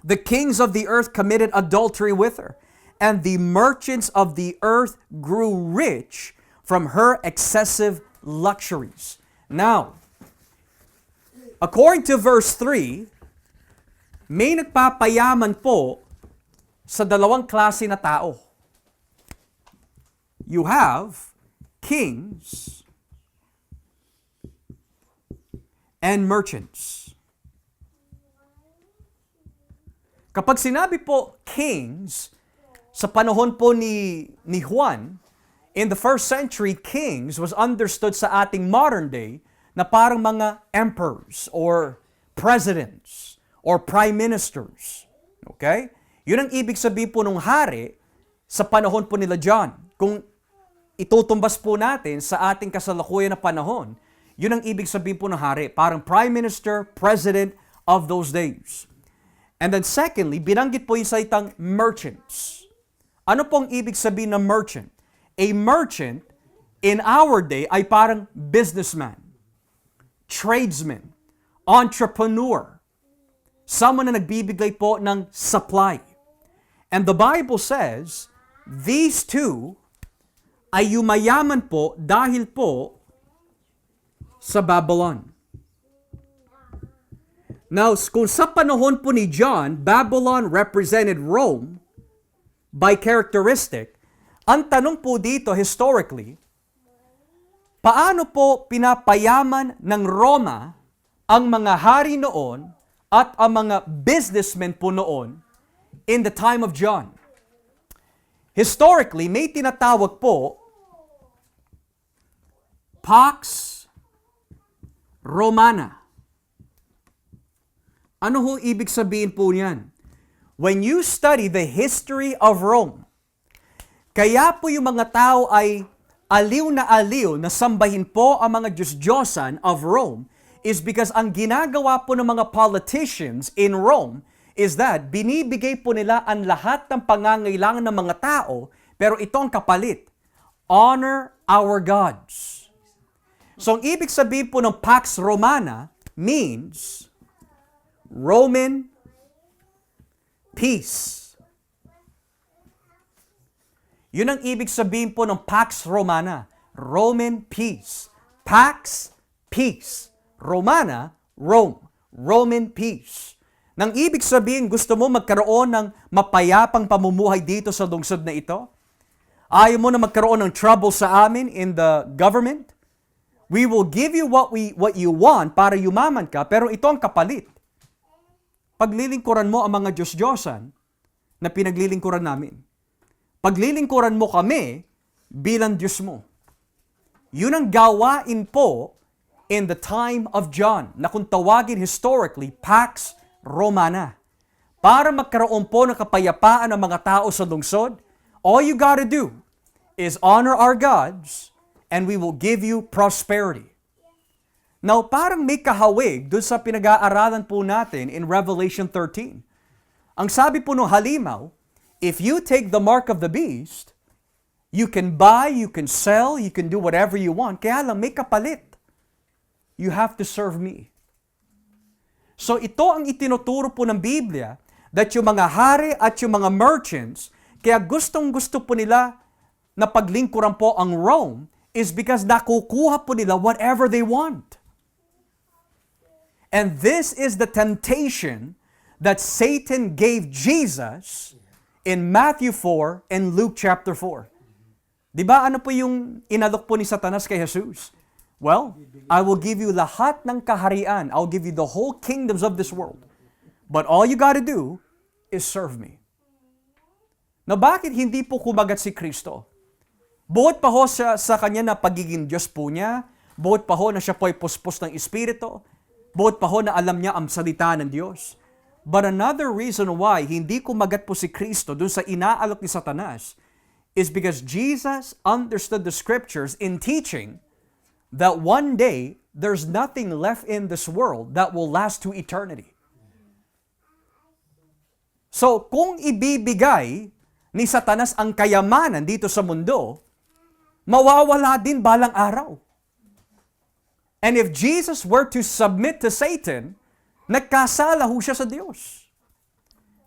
The kings of the earth committed adultery with her, and the merchants of the earth grew rich from her excessive luxuries. Now, according to verse 3, may nagpapayaman po sa dalawang klase na tao. You have kings and merchants. Kapag sinabi po kings, sa panahon po ni Juan, in the first century, kings was understood sa ating modern day na parang mga emperors or presidents or prime ministers. Okay? Yun ang ibig sabihin po ng hari sa panahon po nila John. Kung itutumbas po natin sa ating kasalukuyan na panahon, yun ang ibig sabihin po ng hari. Parang prime minister, president of those days. And then secondly, binanggit po yung salitang merchants. Ano pong ibig sabihin ng merchant? A merchant in our day ay parang businessman, tradesman, entrepreneur, someone na nagbibigay po ng supply. And the Bible says, these two ay yumayaman po dahil po sa Babylon. Now, kung sa panahon po ni John, Babylon represented Rome by characteristic, ang tanong po dito historically, paano po pinapayaman ng Roma ang mga hari noon at ang mga businessmen po noon in the time of John? Historically, may tinatawag po Pax Romana. Ano ho ibig sabihin po niyan? When you study the history of Rome, kaya po yung mga tao ay aliw na sambahin po ang mga Diyos-Diyosan of Rome is because ang ginagawa po ng mga politicians in Rome is that binibigay po nila ang lahat ng pangangailangan ng mga tao, pero ito ang kapalit. Honor our gods. So ang ibig sabihin po ng Pax Romana means Roman peace. Yun ang ibig sabihin po ng Pax Romana. Roman peace. Pax, peace. Romana, Rome. Roman peace. Nang ibig sabihin, gusto mo magkaroon ng mapayapang pamumuhay dito sa lungsod na ito? Ayaw mo na magkaroon ng trouble sa amin in the government? We will give you what you want para yumaman ka, pero ito ang kapalit. Paglilingkuran mo ang mga Diyos-Diyosan na pinaglilingkuran namin. Paglilingkuran mo kami bilang Diyos mo. Yun ang gawain po in the time of John, na kung tawagin historically, Pax Romana. Para magkaroon po ng kapayapaan ng mga tao sa lungsod, all you gotta do is honor our gods and we will give you prosperity. Now, parang may kahawig dun sa pinag-aaralan po natin in Revelation 13. Ang sabi po ng halimaw, if you take the mark of the beast, you can buy, you can sell, you can do whatever you want. Kaya lang, may kapalit. You have to serve me. So ito ang itinuturo po ng Biblia, that yung mga hari at yung mga merchants, kaya gustong-gusto po nila na paglingkuran po ang Rome, is because nakukuha po nila whatever they want. And this is the temptation that Satan gave Jesus in Matthew 4 and Luke chapter 4. Di ba ano po yung inalok po ni Satanas kay Jesus? Well, I will give you lahat ng kaharian. I'll give you the whole kingdoms of this world. But all you gotta do is serve me. Na bakit hindi po kumagat si Kristo? Buot pa ho siya sa kanya na pagiging Diyos po niya, buot pa ho na siya po ay puspos ng Espiritu, buot pa ho na alam niya ang salita ng Diyos. But another reason why hindi kumagat po si Kristo dun sa inaalok ni Satanas is because Jesus understood the scriptures in teaching that one day, there's nothing left in this world that will last to eternity. So, kung ibibigay ni Satanas ang kayamanan dito sa mundo, mawawala din balang araw. And if Jesus were to submit to Satan, nagkasala ho siya sa Diyos.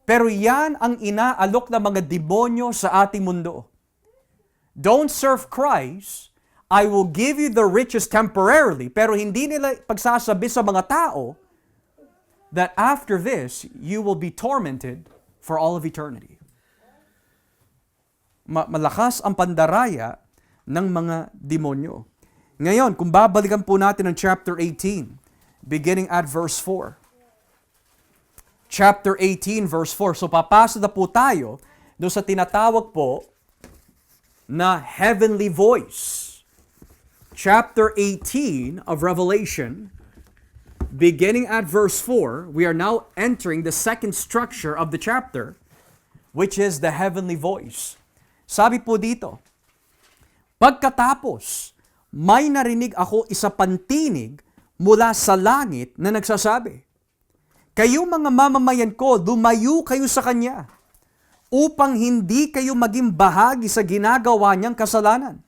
Pero yan ang inaalok ng mga demonyo sa ating mundo. Don't serve Christ, I will give you the riches temporarily, pero hindi nila pagsasabi sa mga tao that after this, you will be tormented for all of eternity. Malakas ang pandaraya ng mga demonyo. Ngayon, kung babalikan po natin ang chapter 18, beginning at verse 4. Chapter 18, verse 4. So papasa na po tayo doon sa tinatawag po na heavenly voice. Chapter 18 of Revelation, beginning at verse 4, we are now entering the second structure of the chapter, which is the heavenly voice. Sabi po dito, pagkatapos, may narinig ako isa pang tinig mula sa langit na nagsasabi, kayong mga mamamayan ko, lumayo kayo sa Kanya, upang hindi kayo maging bahagi sa ginagawa niyang kasalanan,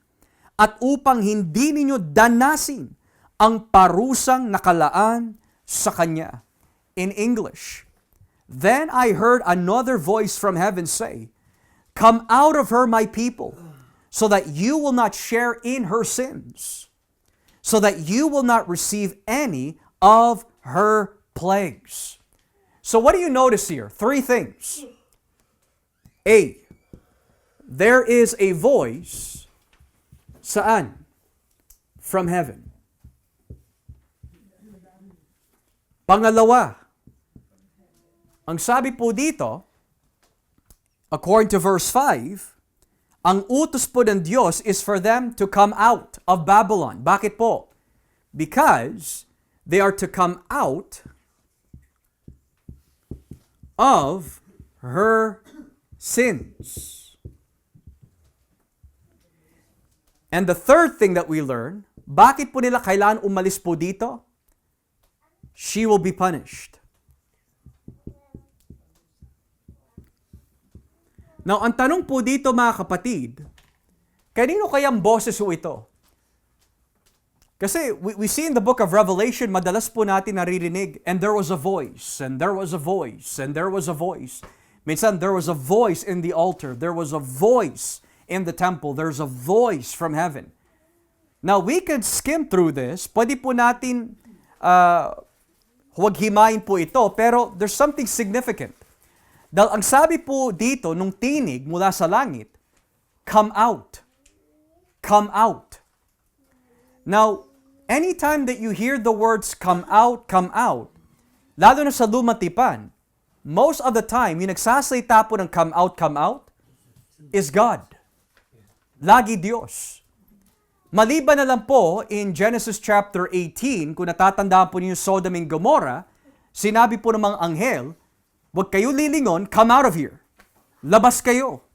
at upang hindi ninyo danasin ang parusang nakalaan sa Kanya. In English, then I heard another voice from heaven say, come out of her, my people, so that you will not share in her sins, so that you will not receive any of her plagues. So what do you notice here? Three things. A, there is a voice. Saan? From heaven. Pangalawa, ang sabi po dito, according to verse 5, ang utos po ng Diyos is for them to come out of Babylon. Bakit po? Because they are to come out of her sins. And the third thing that we learn, bakit po nila kailangan umalis po dito? She will be punished. Now, ang tanong po dito mga kapatid, kanino kayang boses po ito? Kasi we see in the book of Revelation, madalas po natin naririnig, and there was a voice, and there was a voice, and there was a voice. Minsan, there was a voice in the altar, there was a voice in the temple, there's a voice from heaven. Now, we could skim through this. Pwede po natin huwag himayin po ito, pero there's something significant. Dahil ang sabi po dito nung tinig mula sa langit, come out. Come out. Now, anytime that you hear the words come out, lalo na sa lumang tipan, most of the time, yung nagsasalita po ng come out, is God. Lagi Diyos. Maliban na lang po in Genesis chapter 18, kung natatandaan po niyo Sodom and Gomorrah, sinabi po ng mga anghel, huwag kayo lilingon, come out of here. Labas kayo.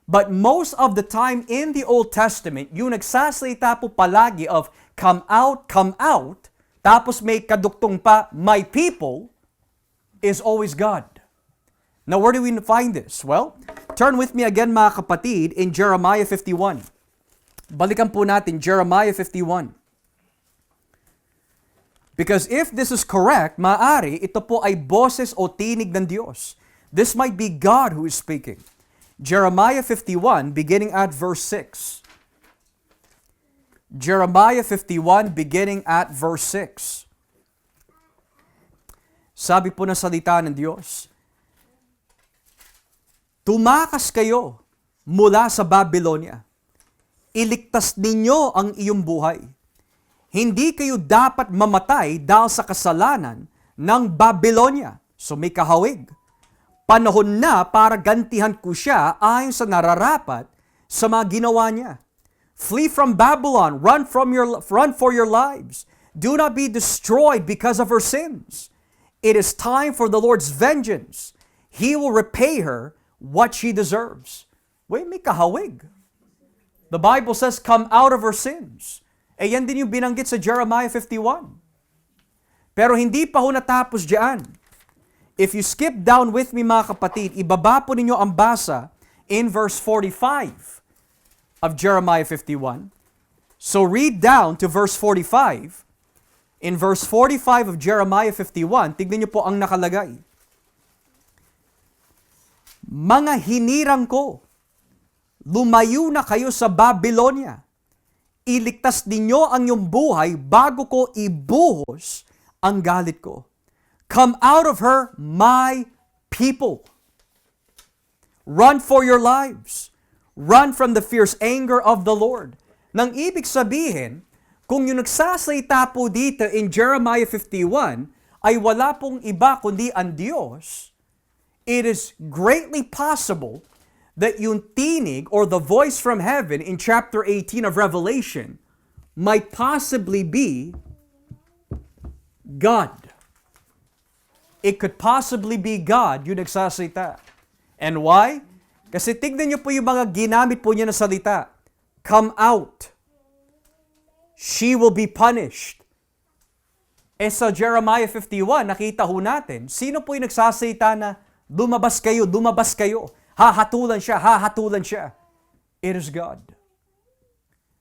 But most of the time in the Old Testament, yung nagsasalita po palagi of come out, tapos may kaduktong pa, my people, is always God. Now, where do we find this? Well, turn with me again mga kapatid in Jeremiah 51. Balikan po natin Jeremiah 51. Because if this is correct, maaari ito po ay boses o tinig ng Diyos. This might be God who is speaking. Jeremiah 51, beginning at verse 6. Jeremiah 51, beginning at verse 6. Sabi po ng salita ng Diyos, tumakas kayo mula sa Babylonia. Iligtas ninyo ang iyong buhay. Hindi kayo dapat mamatay dahil sa kasalanan ng Babylonia. So may kahawig. Panahon na para gantihan ko siya ayon sa nararapat sa mga ginawa niya. Flee from Babylon, run for your lives. Do not be destroyed because of her sins. It is time for the Lord's vengeance. He will repay her what she deserves. Wait, may kahawig. The Bible says, come out of her sins. Eh yan din yung binanggit sa Jeremiah 51. Pero hindi pa ho natapos diyan. If you skip down with me mga kapatid, ibaba po ninyo ang basa in verse 45 of Jeremiah 51. So read down to verse 45. In verse 45 of Jeremiah 51, tignan niyo po ang nakalagay. Mga hinirang ko, lumayo na kayo sa Babylonia. Iligtas ninyo ang iyong buhay bago ko ibuhos ang galit ko. Come out of her, my people. Run for your lives. Run from the fierce anger of the Lord. Nang ibig sabihin, kung yung nagsasalita po dito in Jeremiah 51 ay wala pong iba kundi ang Diyos, it is greatly possible that yung tinig or the voice from heaven in chapter 18 of Revelation might possibly be God. It could possibly be God yung nagsasalita. And why? Kasi tignan niyo po yung mga ginamit po niya na salita. Come out. She will be punished. Eh sa Jeremiah 51, nakita ho natin, sino po yung nagsasalita na lumabas kayo, hahatulan siya. It is God.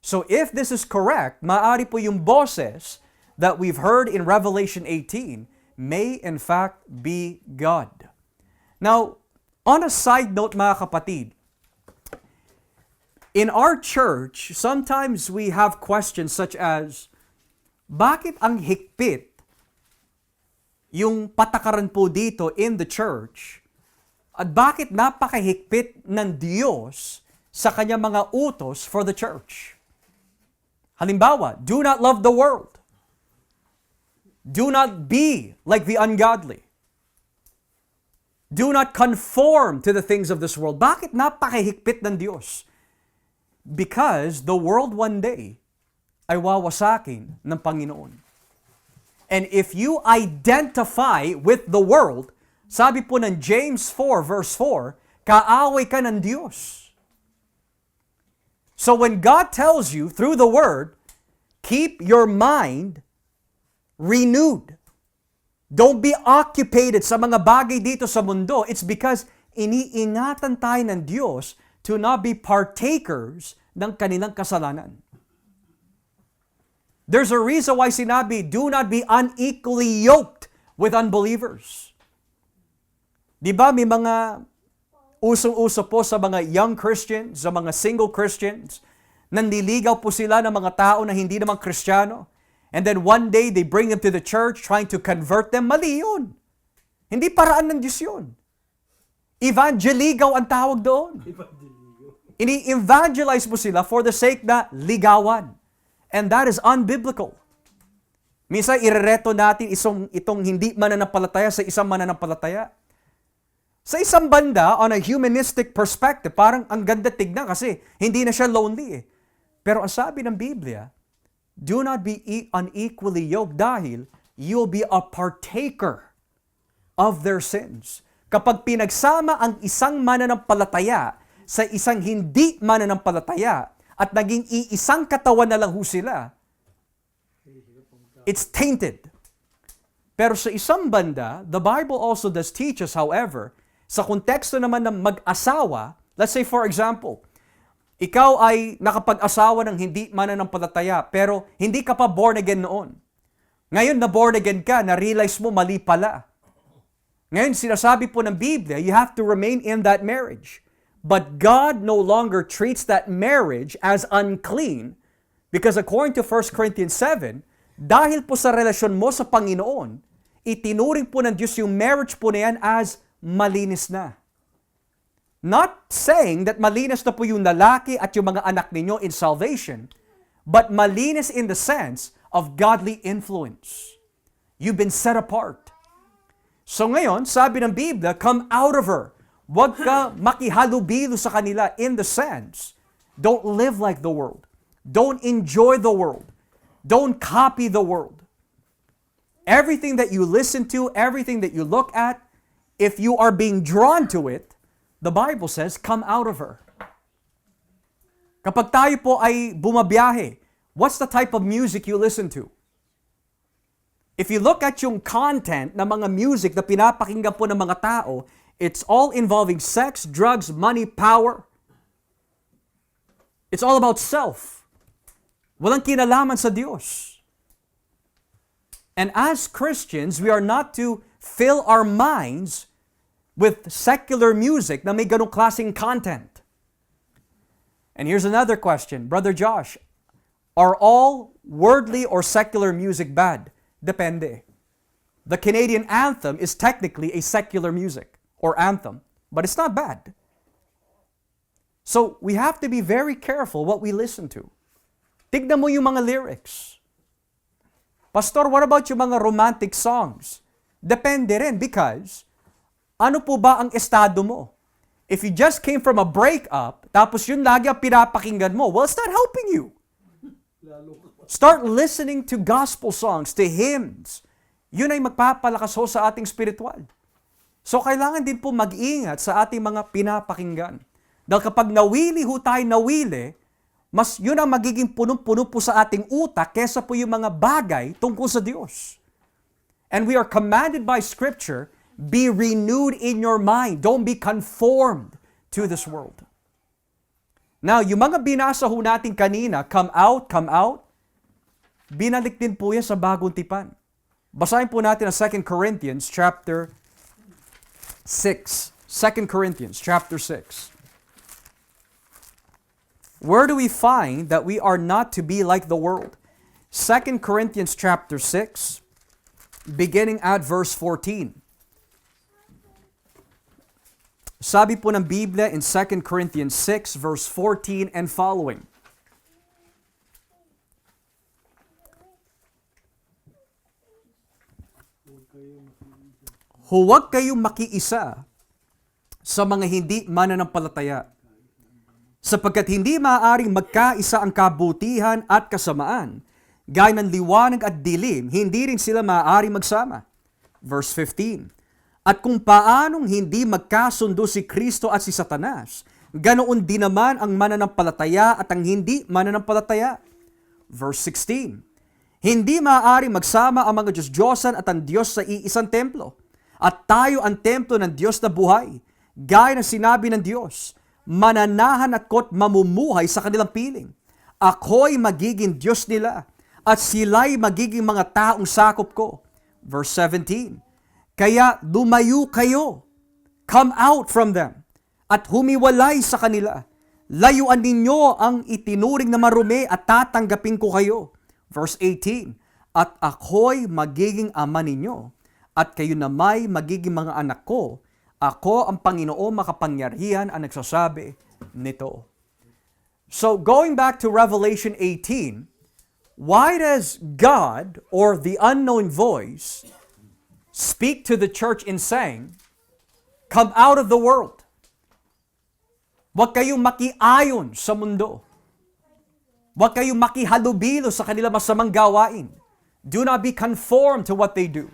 So if this is correct, maaari po yung boses that we've heard in Revelation 18 may in fact be God. Now, on a side note mga kapatid, in our church, sometimes we have questions such as, bakit ang higpit yung patakaran po dito in the church at bakit napakahigpit ng Diyos sa kanyang mga utos for the church? Halimbawa, do not love the world. Do not be like the ungodly. Do not conform to the things of this world. Bakit napakahigpit ng Diyos? Because the world one day ay wawasakin ng Panginoon. And if you identify with the world, sabi po ng James 4 verse 4, kaaway ka ng Diyos. So when God tells you through the Word, keep your mind renewed. Don't be occupied sa mga bagay dito sa mundo. It's because iniingatan tayo ng Diyos to not be partakers ng kanilang kasalanan. There's a reason why sinabi, do not be unequally yoked with unbelievers. Di ba may mga usong-uso po sa mga young Christians, sa mga single Christians, nanliligaw po sila ng mga tao na hindi naman Kristiyano. And then one day, they bring them to the church trying to convert them. Mali yun. Hindi paraan ng Diyos yun. Evangeligaw ang tawag doon. Ini-evangelize mo sila for the sake na ligawan. And that is unbiblical. Minsan, irereto natin itong hindi mananampalataya sa isang mananampalataya. Sa isang banda, on a humanistic perspective, parang ang ganda tignan kasi hindi na siya lonely eh. Pero ang sabi ng Biblia, do not be unequally yoked dahil you'll be a partaker of their sins. Kapag pinagsama ang isang mananampalataya sa isang hindi mananampalataya at naging iisang katawan na lang ho sila, it's tainted. Pero sa isang banda, the Bible also does teach us, however, sa konteksto naman ng mag-asawa, let's say for example, ikaw ay nakapag-asawa ng hindi mananampalataya pero hindi ka pa born again noon. Ngayon na born again ka, na-realize mo mali pala. Ngayon sinasabi po ng Biblia, you have to remain in that marriage. But God no longer treats that marriage as unclean because according to 1 Corinthians 7, dahil po sa relasyon mo sa Panginoon, itinuring po ng Diyos yung marriage po na yan as malinis na. Not saying that malinis na po yung lalaki at yung mga anak ninyo in salvation, but malinis in the sense of godly influence. You've been set apart. So ngayon, sabi ng Biblia, come out of her. Huwag ka makihalubilo sa kanila in the sense, don't live like the world. Don't enjoy the world. Don't copy the world. Everything that you listen to, everything that you look at, if you are being drawn to it, the Bible says, come out of her. Kapag tayo po ay bumabiyahe, what's the type of music you listen to? If you look at yung content ng mga music na pinapakinggan po ng mga tao, it's all involving sex, drugs, money, power. It's all about self. Walang kinalaman sa Diyos. And as Christians, we are not to fill our minds with secular music na may ganong klaseng content. And here's another question. Brother Josh, are all worldly or secular music bad? Depende. The Canadian anthem is technically a secular music or anthem, but it's not bad. So we have to be very careful what we listen to. Tignan mo yung mga lyrics. Pastor, what about yung mga romantic songs? Depende rin because ano po ba ang estado mo? If you just came from a breakup, tapos yun lagi ang pinapakinggan mo, well, it's not helping you. Start listening to gospel songs, to hymns. Yun ay magpapalakas ho sa ating spiritual. So kailangan din po mag-ingat sa ating mga pinapakinggan. Dahil kapag nawili ho tayo mas yun ang magiging punong-puno po sa ating utak kesa po yung mga bagay tungkol sa Diyos. And we are commanded by Scripture, be renewed in your mind. Don't be conformed to this world. Now, yung mga binasa ho natin kanina, come out, binalik din po yan sa bagong tipan. Basahin po natin ang 2 Corinthians chapter 6. 2 Corinthians chapter 6. Where do we find that we are not to be like the world? 2 Corinthians chapter 6, beginning at verse 14. Sabi po ng Biblia in 2 Corinthians 6, verse 14 and following. Huwag kayong makiisa sa mga hindi mananampalataya, sapagkat hindi maaaring magkaisa ang kabutihan at kasamaan, gaya ng liwanag at dilim, hindi rin sila maaaring magsama. Verse 15. At kung paanong hindi magkasundo si Kristo at si Satanas, ganoon din naman ang mananampalataya at ang hindi mananampalataya. Verse 16. Hindi maaaring magsama ang mga Diyos-Diyosan at ang Diyos sa iisang templo. At tayo ang templo ng Diyos na buhay. Gaya ng sinabi ng Diyos, mananahan ako't mamumuhay sa kanilang piling. Ako'y magiging Diyos nila at sila'y magiging mga taong sakop ko. Verse 17. Kaya lumayo kayo, come out from them, at humiwalay sa kanila. Layuan ninyo ang itinuring na marumi at tatanggapin ko kayo. Verse 18. at ako'y magiging ama ninyo, at kayo na may magiging mga anak ko. Ako ang Panginoon makapangyarihan ang nagsasabi nito. So going back to Revelation 18, why does God or the unknown voice speak to the church in saying, come out of the world? Huwag kayong makiayon sa mundo. Huwag kayong makihalubilo sa kanilang masamang gawain. Do not be conformed to what they do.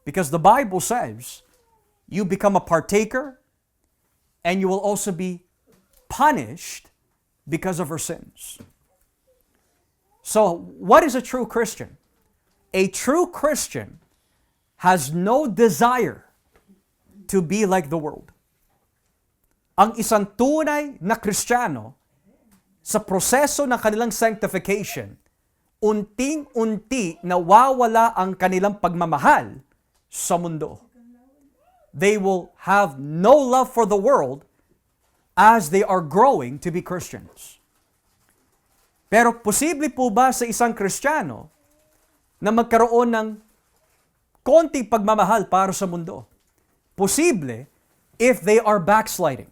Because the Bible says, you become a partaker and you will also be punished because of her sins. So, what is a true Christian? A true Christian has no desire to be like the world. Ang isang tunay na Kristiyano, sa proseso ng kanilang sanctification, unting-unti nawawala ang kanilang pagmamahal sa mundo. They will have no love for the world as they are growing to be Christians. Pero posible po ba sa isang Kristiyano na magkaroon ng konting pagmamahal para sa mundo? Posible if they are backsliding.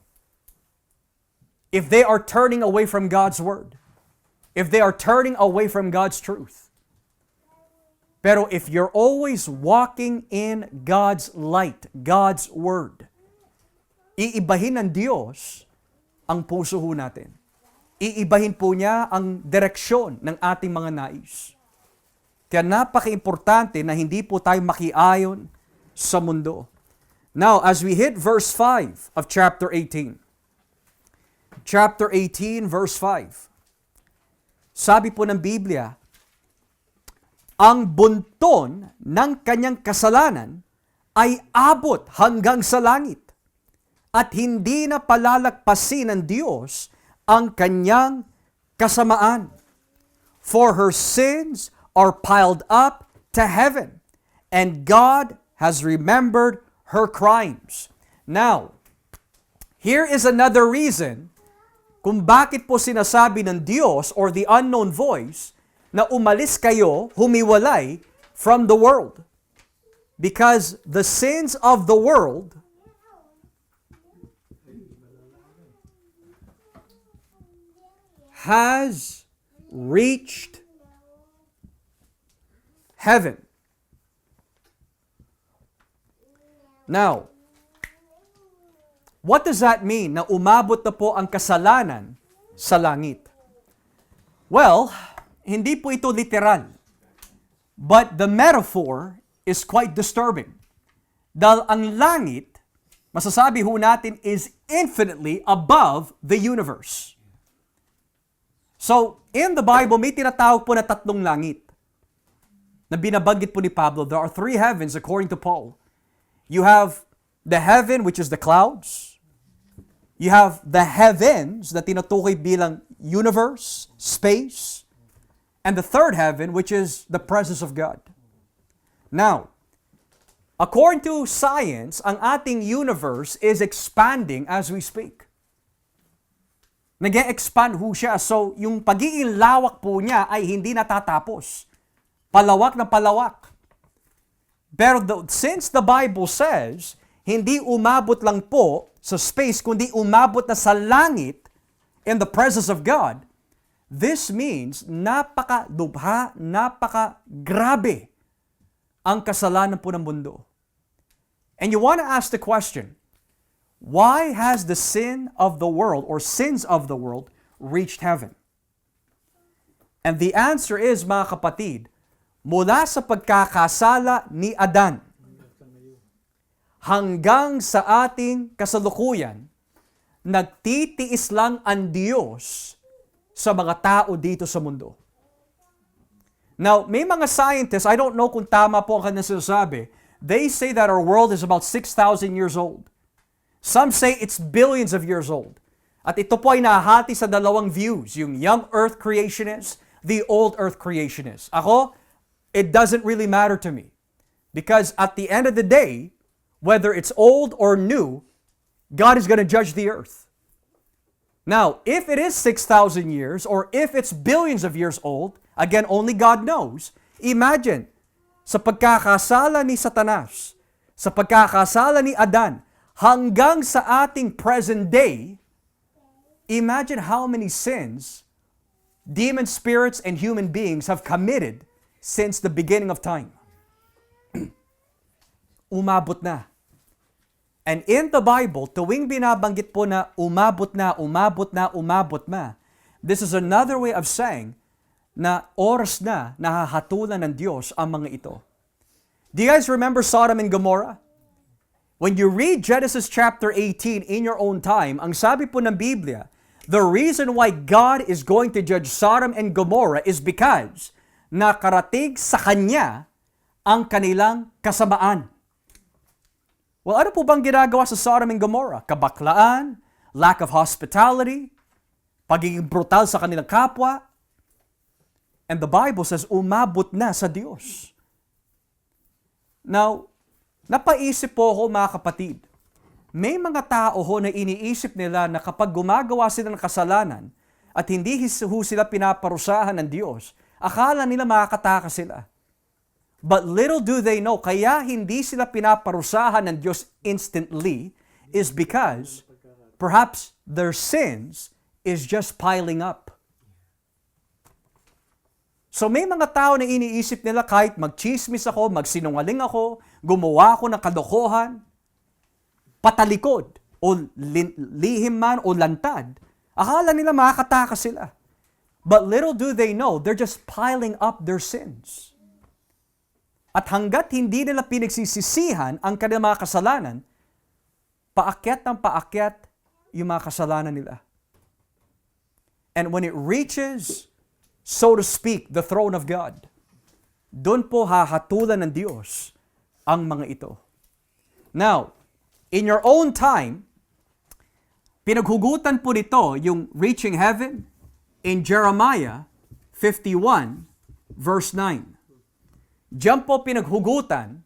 If they are turning away from God's Word. If they are turning away from God's truth. Pero if you're always walking in God's light, God's Word, iibahin ng Diyos ang puso ho natin. Iibahin po niya ang direksyon ng ating mga nais. Kaya napaka-importante na hindi po tayo makiayon sa mundo. Now, as we hit verse 5 of chapter 18. Chapter 18, verse 5. Sabi po ng Biblia, ang bunton ng kanyang kasalanan ay abot hanggang sa langit at hindi na palalagpasin ng Diyos ang kanyang kasamaan. For her sins are piled up to heaven and God has remembered her crimes. Now, here is another reason kung bakit po sinasabi ng Diyos or the unknown voice na umalis kayo, humiwalay from the world. Because the sins of the world has reached heaven. Now, what does that mean na umabot na po ang kasalanan sa langit? Well, hindi po ito literal. But the metaphor is quite disturbing. Dahil ang langit, masasabi ho natin, is infinitely above the universe. So, in the Bible, may tinatawag po na tatlong langit na binabanggit po ni Pablo. There are three heavens according to Paul. You have the heaven which is the clouds. You have the heavens na tinutukoy bilang universe, space. And the third heaven, which is the presence of God. Now, according to science, ang ating universe is expanding as we speak. Nag-e-expand ho siya. So, yung pagiging lawak po niya ay hindi natatapos. Palawak na palawak. Pero since the Bible says, hindi umabot lang po sa space, kundi umabot na sa langit in the presence of God, this means napaka-dubha, napaka-grabe ang kasalanan po ng mundo. And you want to ask the question, why has the sin of the world or sins of the world reached heaven? And the answer is, mga kapatid, mula sa pagkakasala ni Adan hanggang sa ating kasalukuyan, nagtitiis lang ang Diyos sa mga tao dito sa mundo. Now, may mga scientists, I don't know kung tama po ang kanilang sinasabi, they say that our world is about 6,000 years old. Some say it's billions of years old. At ito po ay nahati sa dalawang views, yung young earth creationists, the old earth creationists. Ako, it doesn't really matter to me. Because at the end of the day, whether it's old or new, God is going to judge the earth. Now, if it is 6,000 years or if it's billions of years old, again, only God knows, Imagine, sa pagkakasala ni Satanas, sa pagkakasala ni Adan, hanggang sa ating present day, imagine how many sins demon spirits and human beings have committed since the beginning of time. Umabot na. And in the Bible, tuwing binabanggit po na umabot na, umabot na, umabot na, this is another way of saying na oras na nahahatulan ng Diyos ang mga ito. Do you guys remember Sodom and Gomorrah? When you read Genesis chapter 18 in your own time, ang sabi po ng Biblia, the reason why God is going to judge Sodom and Gomorrah is because nakarating sa Kanya ang kanilang kasamaan. Well, ano po bang ginagawa sa Sodom and Gomorrah? Kabaklaan, lack of hospitality, pagiging brutal sa kanilang kapwa. And the Bible says, umabot na sa Diyos. Now, napaisip po ako mga kapatid, may mga tao ho na iniisip nila na kapag gumagawa sila ng kasalanan at hindi sila pinaparusahan ng Diyos, akala nila makakatakas sila. But little do they know, kaya hindi sila pinaparusahan ng Diyos instantly is because perhaps their sins is just piling up. So may mga tao na iniisip nila kahit magchismis ako, magsinungaling ako, gumawa ako ng kalokohan, patalikod o lihim man o lantad, akala nila makakatakas sila. But little do they know, they're just piling up their sins. At hanggat hindi nila pinagsisisihan ang kanilang mga kasalanan, paakyat ng paakyat yung mga kasalanan nila. And when it reaches, so to speak, the throne of God, doon po hahatulan ng Diyos ang mga ito. Now, in your own time, pinaghugutan po nito yung reaching heaven in Jeremiah 51 verse 9. Diyan po pinaghugutan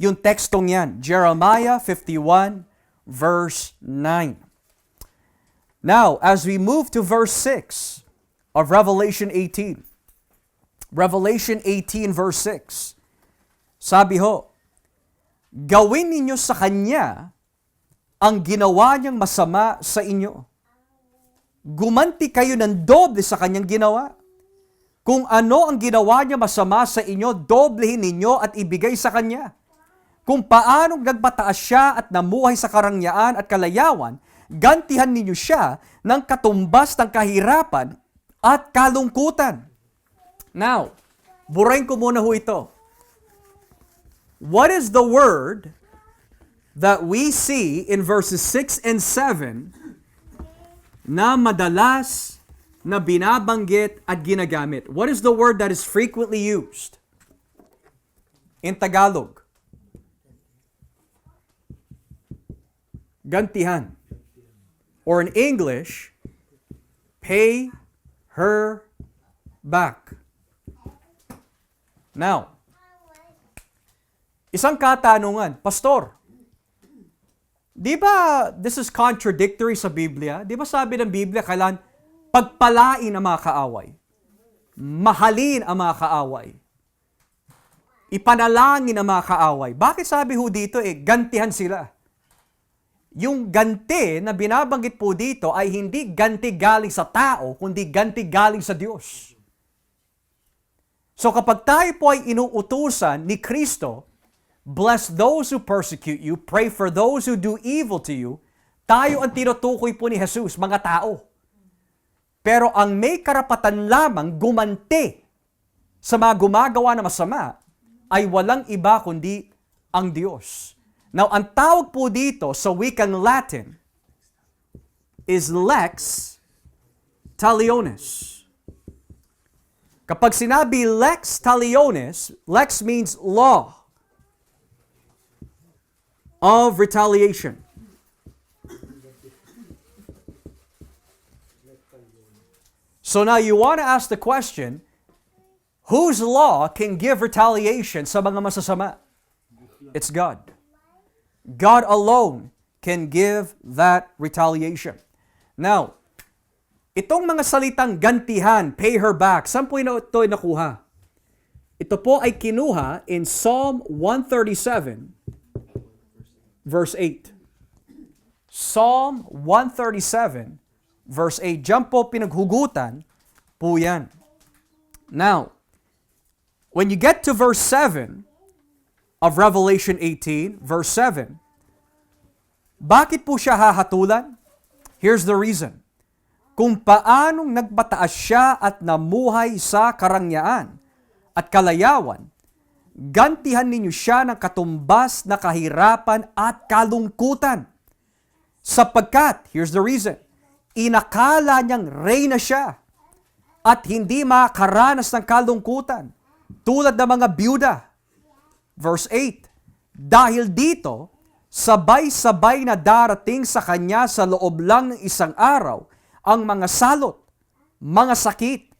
yung tekstong yan. Jeremiah 51 verse 9. Now, as we move to verse 6 of Revelation 18. Revelation 18 verse 6. Sabi ho, gawin ninyo sa Kanya ang ginawa niyang masama sa inyo. Gumanti kayo ng doble sa Kanyang ginawa. Kung ano ang ginawa niya masama sa inyo, doblehin ninyo at ibigay sa Kanya. Kung paanong nagpataas siya at namuhay sa karangyaan at kalayawan, gantihan ninyo siya ng katumbas ng kahirapan at kalungkutan. Now, burahin ko muna ho ito. What is the word that we see in verses 6 and 7 na madalas na binabanggit at ginagamit? What is the word that is frequently used in Tagalog? Gantihan. Or in English, pay her back. Now, isang katanungan, Pastor, di ba this is contradictory sa Biblia? Di ba sabi ng Biblia, kailan pagpalain ang mga kaaway, mahalin ang mga kaaway, ipanalangin ang mga kaaway? Bakit sabi ho dito gantihan sila? Yung ganti na binabanggit po dito ay hindi ganti galing sa tao, kundi ganti galing sa Diyos. So kapag tayo po ay inuutusan ni Kristo, bless those who persecute you, pray for those who do evil to you, tayo ang tinutukoy po ni Jesus, mga tao. Pero ang may karapatan lamang gumanti sa mga gumagawa na masama ay walang iba kundi ang Diyos. Now, ang tawag po dito sa wikang Latin is lex talionis. Kapag sinabi lex talionis, lex means law of retaliation. So now you want to ask the question, whose law can give retaliation sa mga masasama? It's God. God alone can give that retaliation. Now, itong mga salitang gantihan, pay her back, saan po ito nakuha? Ito po ay kinuha in Psalm 137, verse 8. Psalm 137, verse 8. Diyan po pinaghugutan po yan. Now, when you get to verse 7 of Revelation 18, verse 7, bakit po siya hahatulan? Here's the reason. Kung paanong nagpataas siya at namuhay sa karangyaan at kalayawan, gantihan ninyo siya ng katumbas na kahirapan at kalungkutan. Sapagkat, here's the reason, inakala niyang reyna siya at hindi makaranas ng kalungkutan tulad ng mga byuda. Verse 8, dahil dito, sabay-sabay na darating sa kanya sa loob lang ng isang araw ang mga salot, mga sakit,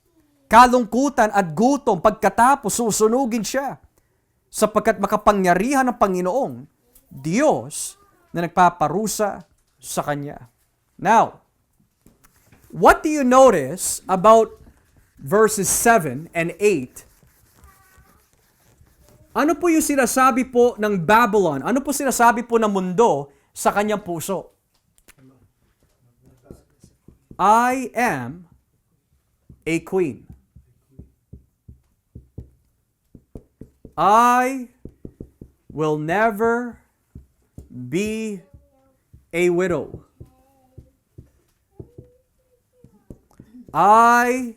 kalungkutan at gutom pagkatapos susunugin siya sapagkat makapangyarihan ng Panginoong Diyos na nagpaparusa sa kanya. Now, what do you notice about verses 7 and 8? Ano po yung sinasabi po ng Babylon? Ano po sinasabi po ng mundo sa kanyang puso? I am a queen. I will never be a widow. I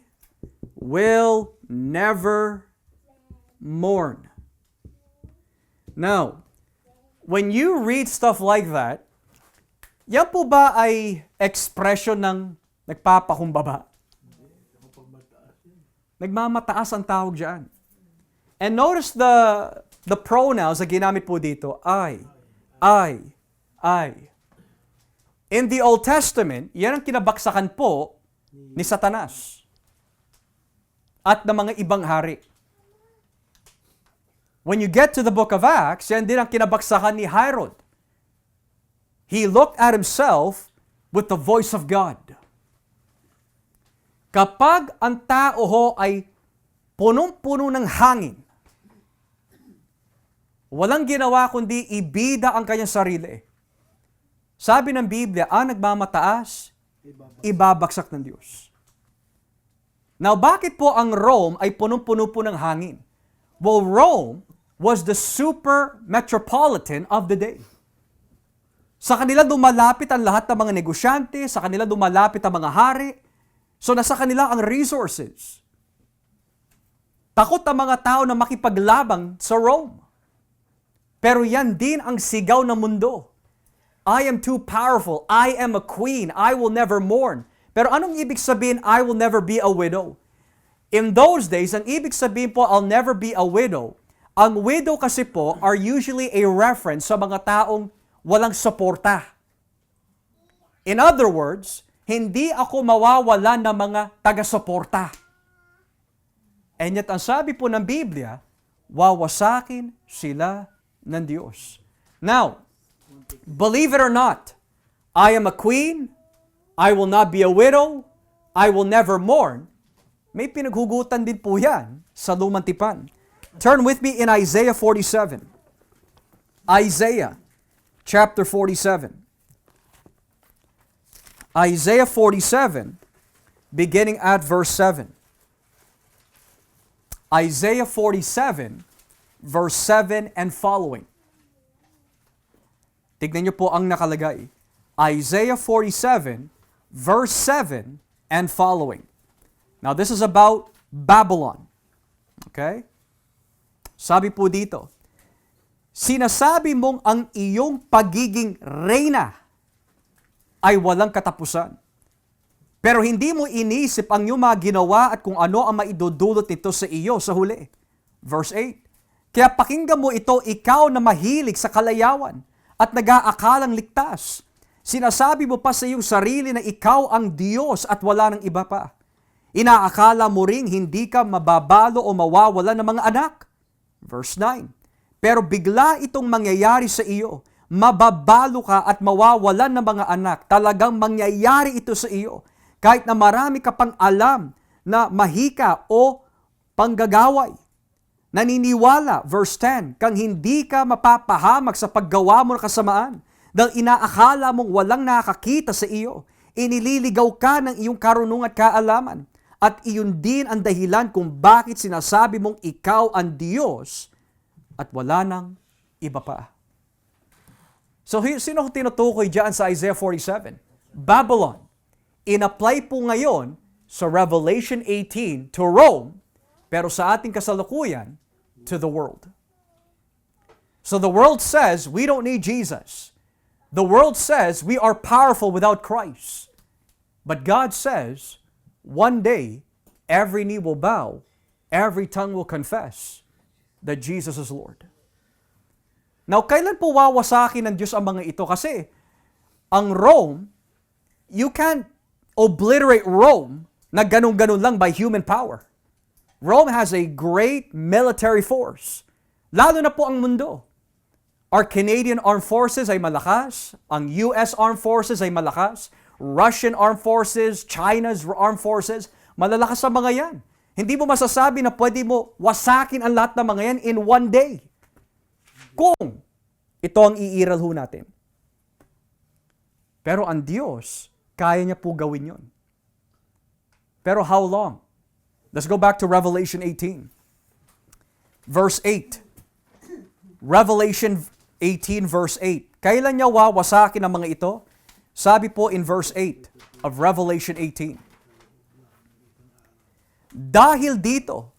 will never mourn. Now, when you read stuff like that, yan po ba ay expression ng nagpapakumbaba? Nagmamataas ang tawag dyan. And notice the pronouns na ginamit po dito, I. In the Old Testament, yan ang kinabaksakan po ni Satanas at ng mga ibang hari. When you get to the book of Acts, yan din ang kinabaksakan ni Herod. He looked at himself with the voice of God. Kapag ang tao ho ay punong-puno ng hangin, walang ginawa kundi ibida ang kanyang sarili. Sabi ng Biblia, ang nagmamataas, ibabagsak ng Diyos. Now, bakit po ang Rome ay punong-puno po ng hangin? Well, Rome was the super metropolitan of the day. Sa kanila dumalapit ang lahat ng mga negosyante, sa kanila dumalapit ang mga hari, so nasa kanila ang resources. Takot ang mga tao na makipaglabang sa Rome. Pero yan din ang sigaw ng mundo. I am too powerful. I am a queen. I will never mourn. Pero anong ibig sabihin, I will never be a widow? In those days, ang ibig sabihin po, I'll never be a widow. Ang widow kasi po are usually a reference sa mga taong walang suporta. In other words, hindi ako mawawalan ng mga taga-suporta. And yet, ang sabi po ng Biblia, wawasakin sila ng Diyos. Now, believe it or not, I am a queen, I will not be a widow, I will never mourn. May pinaghugutan din po yan sa Lumang Tipan. Turn with me in Isaiah 47. Isaiah chapter 47. Isaiah 47, beginning at verse 7. Isaiah 47, verse 7 and following. Tignan niyo po ang nakalagay. Isaiah 47, verse 7 and following. Now, this is about Babylon. Okay? Sabi po dito, sinasabi mong ang iyong pagiging reyna ay walang katapusan. Pero hindi mo inisip ang iyong mga ginawa at kung ano ang maidudulot nito sa iyo sa huli. Verse 8, kaya pakinggan mo ito, ikaw na mahilig sa kalayawan at nag-aakalang ligtas. Sinasabi mo pa sa iyong sarili na ikaw ang Diyos at wala ng iba pa. Inaakala mo ring hindi ka mababalo o mawawala ng mga anak. Verse 9, pero bigla itong mangyayari sa iyo. Mababalo ka at mawawalan ng mga anak. Talagang mangyayari ito sa iyo. Kahit na marami ka pang alam na mahika o panggagaway. naniniwala, verse 10, kang hindi ka mapapahamak sa paggawa mo ng kasamaan dahil inaakala mong walang nakakita sa iyo. Inililigaw ka ng iyong karunungan at kaalaman at iyon din ang dahilan kung bakit sinasabi mong ikaw ang Diyos at wala nang iba pa. So sino ko tinutukoy dyan sa Isaiah 47? Babylon. In-apply po ngayon sa Revelation 18 to Rome, pero sa ating kasalukuyan, to the world. So the world says we don't need Jesus. The world says we are powerful without Christ. But God says, one day, every knee will bow, every tongue will confess that Jesus is Lord. Now, kailan po wawasakin ng Diyos ang mga ito? Kasi ang Rome, you can't obliterate Rome na ganun-ganun lang by human power. Rome has a great military force. Lalo na po ang mundo. Our Canadian Armed Forces ay malakas. Ang US Armed Forces ay malakas. Russian Armed Forces, China's Armed Forces, malalakas sa mga yan. Hindi mo masasabi na pwede mo wasakin ang lahat ng mga yan in one day. Kung ito ang iiral ho natin. Pero ang Diyos, kaya niya po gawin yon. Pero how long? Let's go back to Revelation 18. Verse 8. Revelation 18 verse 8. Kailan niya wawasakin ang mga ito? Sabi po in verse 8 of Revelation 18. Dahil dito,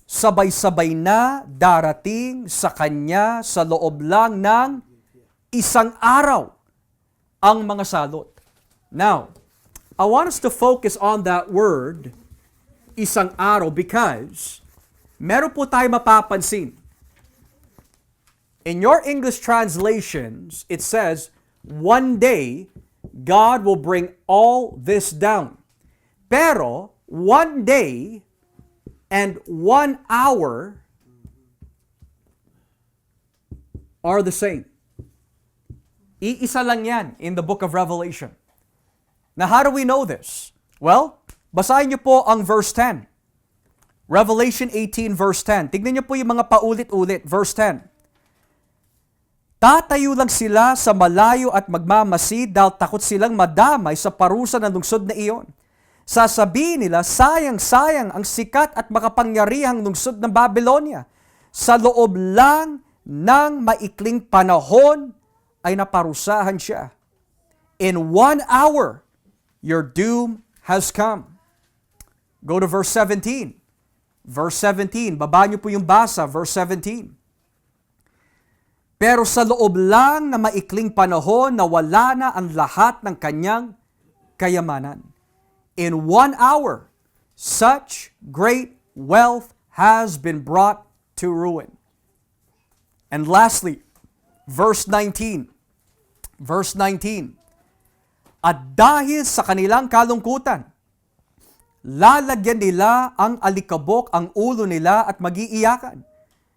sabay-sabay na darating sa kanya sa loob lang ng isang araw ang mga salot. Now, I want us to focus on that word, isang araw, because meron po tayo mapapansin. In your English translations, it says, one day, God will bring all this down. Pero, one day and 1 hour are the same. Iisa lang yan in the book of Revelation. Now, how do we know this? Well, basahin niyo po ang verse 10. Revelation 18 verse 10. Tignan niyo po yung mga paulit-ulit. Verse 10. Tatayo lang sila sa malayo at magmamasid dahil takot silang madamay sa parusa ng lungsod na iyon. Sasabihin nila, sayang-sayang ang sikat at makapangyarihang lungsod ng Babylonia. Sa loob lang ng maikling panahon ay naparusahan siya. In 1 hour, your doom has come. Go to verse 17. Verse 17, baba niyo po yung basa, verse 17. Pero sa loob lang na maikling panahon na wala na ang lahat ng kanyang kayamanan. In 1 hour, such great wealth has been brought to ruin. And lastly, verse 19. Verse 19. At dahil sa kanilang kalungkutan, lalagyan nila ang alikabok ang ulo nila at mag-iiyakan.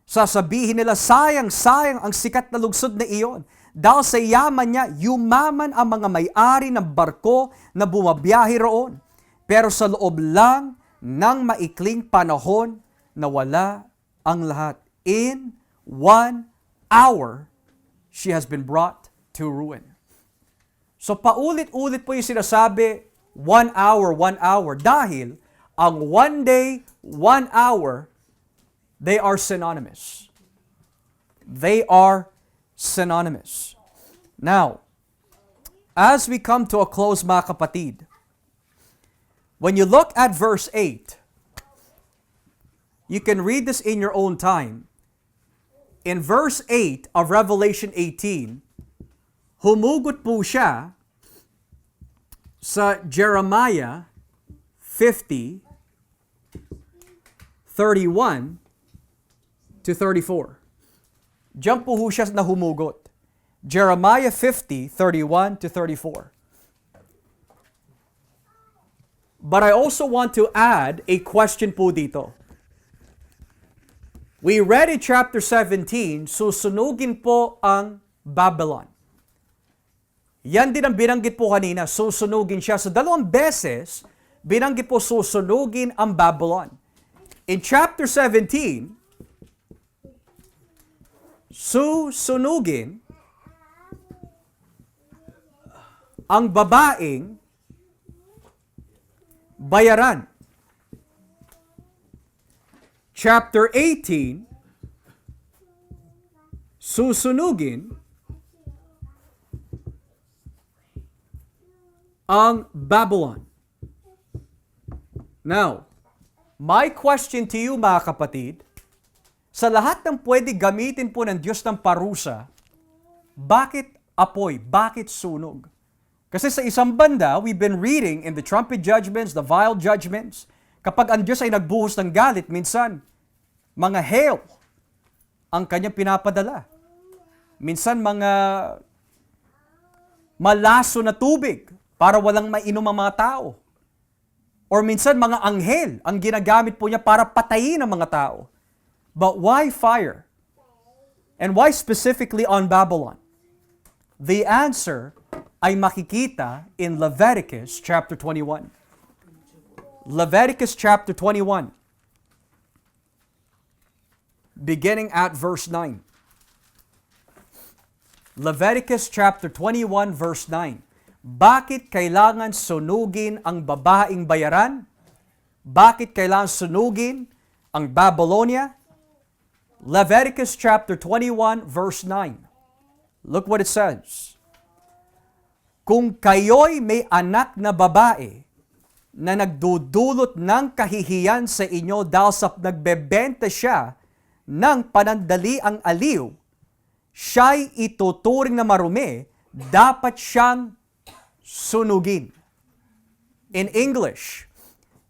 Sasabihin nila, sayang-sayang ang sikat na lungsod na iyon. Dahil sa yaman niya, yumaman ang mga may-ari ng barko na bumabiyahe roon. Pero sa loob lang ng maikling panahon na wala ang lahat. In 1 hour, she has been brought to ruin. So paulit-ulit po yung sinasabi, 1 hour, 1 hour. Dahil ang 1 day, 1 hour, they are synonymous. They are synonymous. Now, as we come to a close, mga kapatid, when you look at verse 8, you can read this in your own time. In verse 8 of Revelation 18, humugot po siya sa Jeremiah 50, 31 to 34. Diyan po siya na humugot. Jeremiah 50, 31 to 34. But I also want to add a question po dito. We read in chapter 17, susunugin po ang Babylon. Yan din ang binanggit po kanina, susunugin siya. So 2 beses, binanggit po susunugin ang Babylon. In chapter 17, susunugin ang babaeng bayaran. Chapter 18, susunugin ang Babylon. Now, my question to you mga kapatid, sa lahat ng pwede gamitin po ng Diyos ng parusa, bakit apoy? Bakit sunog? Kasi sa isang banda, we've been reading in the trumpet judgments, the vial judgments, kapag ang Diyos ay nagbuhos ng galit, minsan, mga hail ang kanyang pinapadala. Minsan, mga malaso na tubig para walang mainom ang mga tao. Or minsan, mga anghel ang ginagamit po niya para patayin ang mga tao. But why fire? And why specifically on Babylon? The answer ay makikita in Leviticus chapter 21. Leviticus chapter 21, beginning at verse 9. Leviticus chapter 21, verse 9. Bakit kailangan sunugin ang babaeng bayaran? Bakit kailangan sunugin ang Babylonia? Leviticus chapter 21, verse 9. Look what it says. Kung kayo'y may anak na babae na nagdudulot ng kahihiyan sa inyo dahil sa nagbebenta siya ng panandaliang aliw, siya'y ituturing na marumi, dapat siyang sunugin. In English,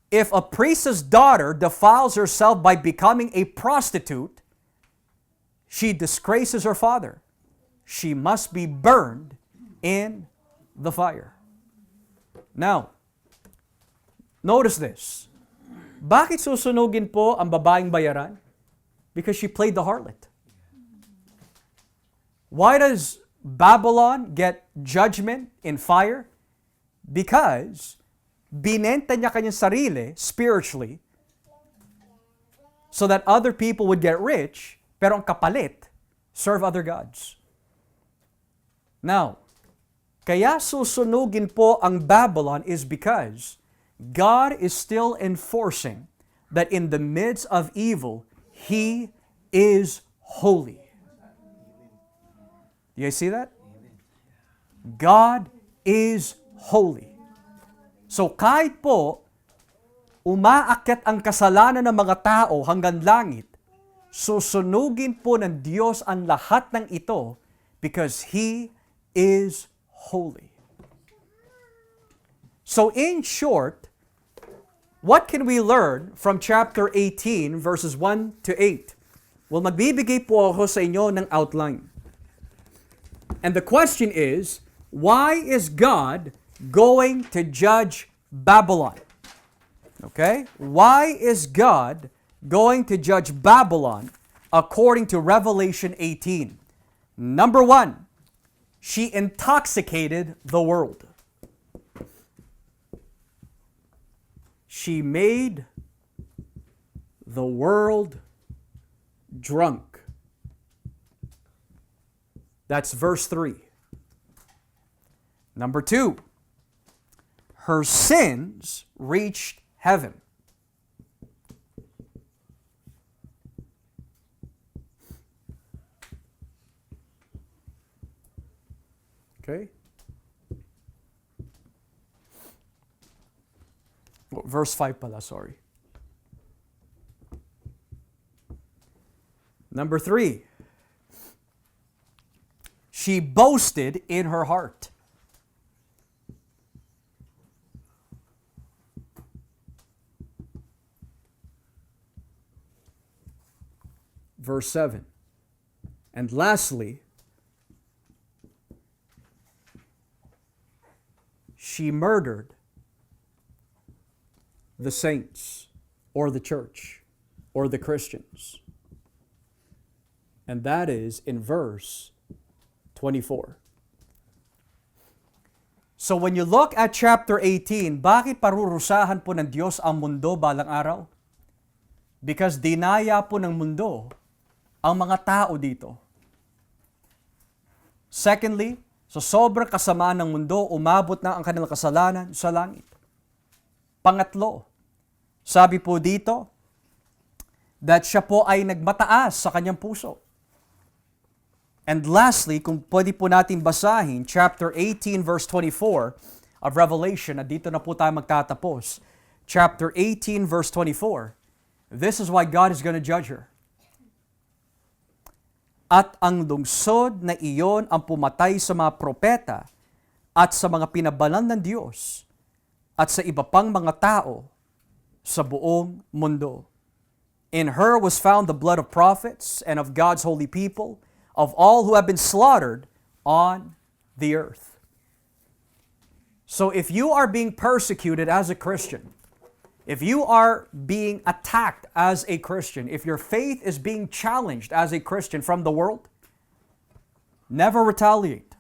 if a priest's daughter defiles herself by becoming a prostitute, she disgraces her father. She must be burned in the fire. Now, notice this. Bakit susunugin po ang babaeng bayaran? Because she played the harlot. Why does Babylon get judgment in fire? Because binenta niya kanyang sarili spiritually so that other people would get rich, pero ang kapalit, serve other gods. Now, kaya susunugin po ang Babylon is because God is still enforcing that in the midst of evil, He is holy. Do you see that? God is holy. So kahit po umaakyat ang kasalanan ng mga tao hanggang langit, susunugin po ng Diyos ang lahat ng ito because He is holy. So in short, what can we learn from chapter 18 verses 1 to 8? Well, magbibigay po ako sa inyo ng outline. And the question is, why is God going to judge Babylon? Okay? Why is God going to judge Babylon according to Revelation 18? Number one, she intoxicated the world. She made the world drunk. That's verse 3. Number 2, her sins reached heaven. Okay? Oh, verse 5 pala, sorry. Number 3, she boasted in her heart. Verse 7. And lastly, she murdered the saints or the church or the Christians. And that is in verse 24. So when you look at chapter 18, bakit parurusahan po ng Diyos ang mundo balang araw? Because dinaya po ng mundo ang mga tao dito. Secondly, sa sobrang kasamaan ng mundo, umabot na ang kanilang kasalanan sa langit. Pangatlo, sabi po dito, that siya po ay nagmataas sa kanyang puso. And lastly, kung pwede po natin basahin, chapter 18, verse 24 of Revelation, at dito na po tayo magtatapos. Chapter 18, verse 24, this is why God is going to judge her. At ang lungsod na iyon ang pumatay sa mga propeta at sa mga pinabalan ng Diyos at sa iba pang mga tao sa buong mundo. In her was found the blood of prophets and of God's holy people, of all who have been slaughtered on the earth. So if you are being persecuted as a Christian, if you are being attacked as a Christian, if your faith is being challenged as a Christian from the world, never retaliate.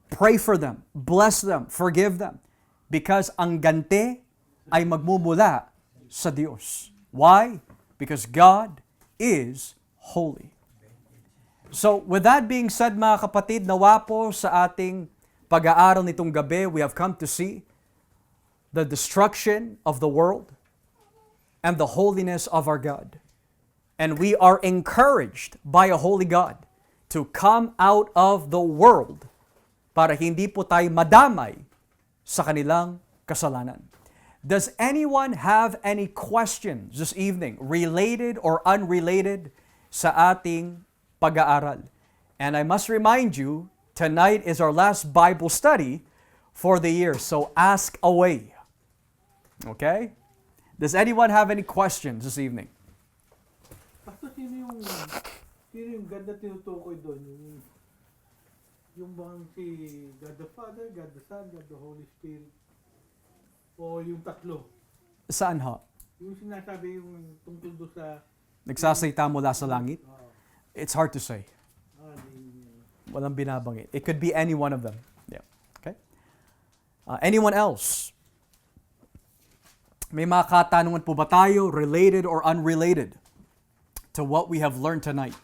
Pray for them, bless them, forgive them, because ang ganti ay magmumula sa Diyos. Why? Because God is holy. So with that being said, mga kapatid, nawa po sa ating pag-aaral nitong gabi, we have come to see the destruction of the world and the holiness of our God. And we are encouraged by a holy God to come out of the world para hindi po tayo madamay sa kanilang kasalanan. Does anyone have any questions this evening, related or unrelated sa ating pag-aaral? And I must remind you, tonight is our last Bible study for the year, so ask away. Okay? Does anyone have any questions this evening? Pastor, sino yung ganda tinutukoy doon? Yung bang si God the Father, God the Son, God the Holy Spirit? O yung tatlo? Saan ho? Yung sinasabi yung tungkol doon sa... Nagsasalita mula sa langit? It's hard to say. Di, Walang binabangit. It could be any one of them. Yeah. Okay? Anyone else? May mga katanungan po ba tayo, related or unrelated, to what we have learned tonight?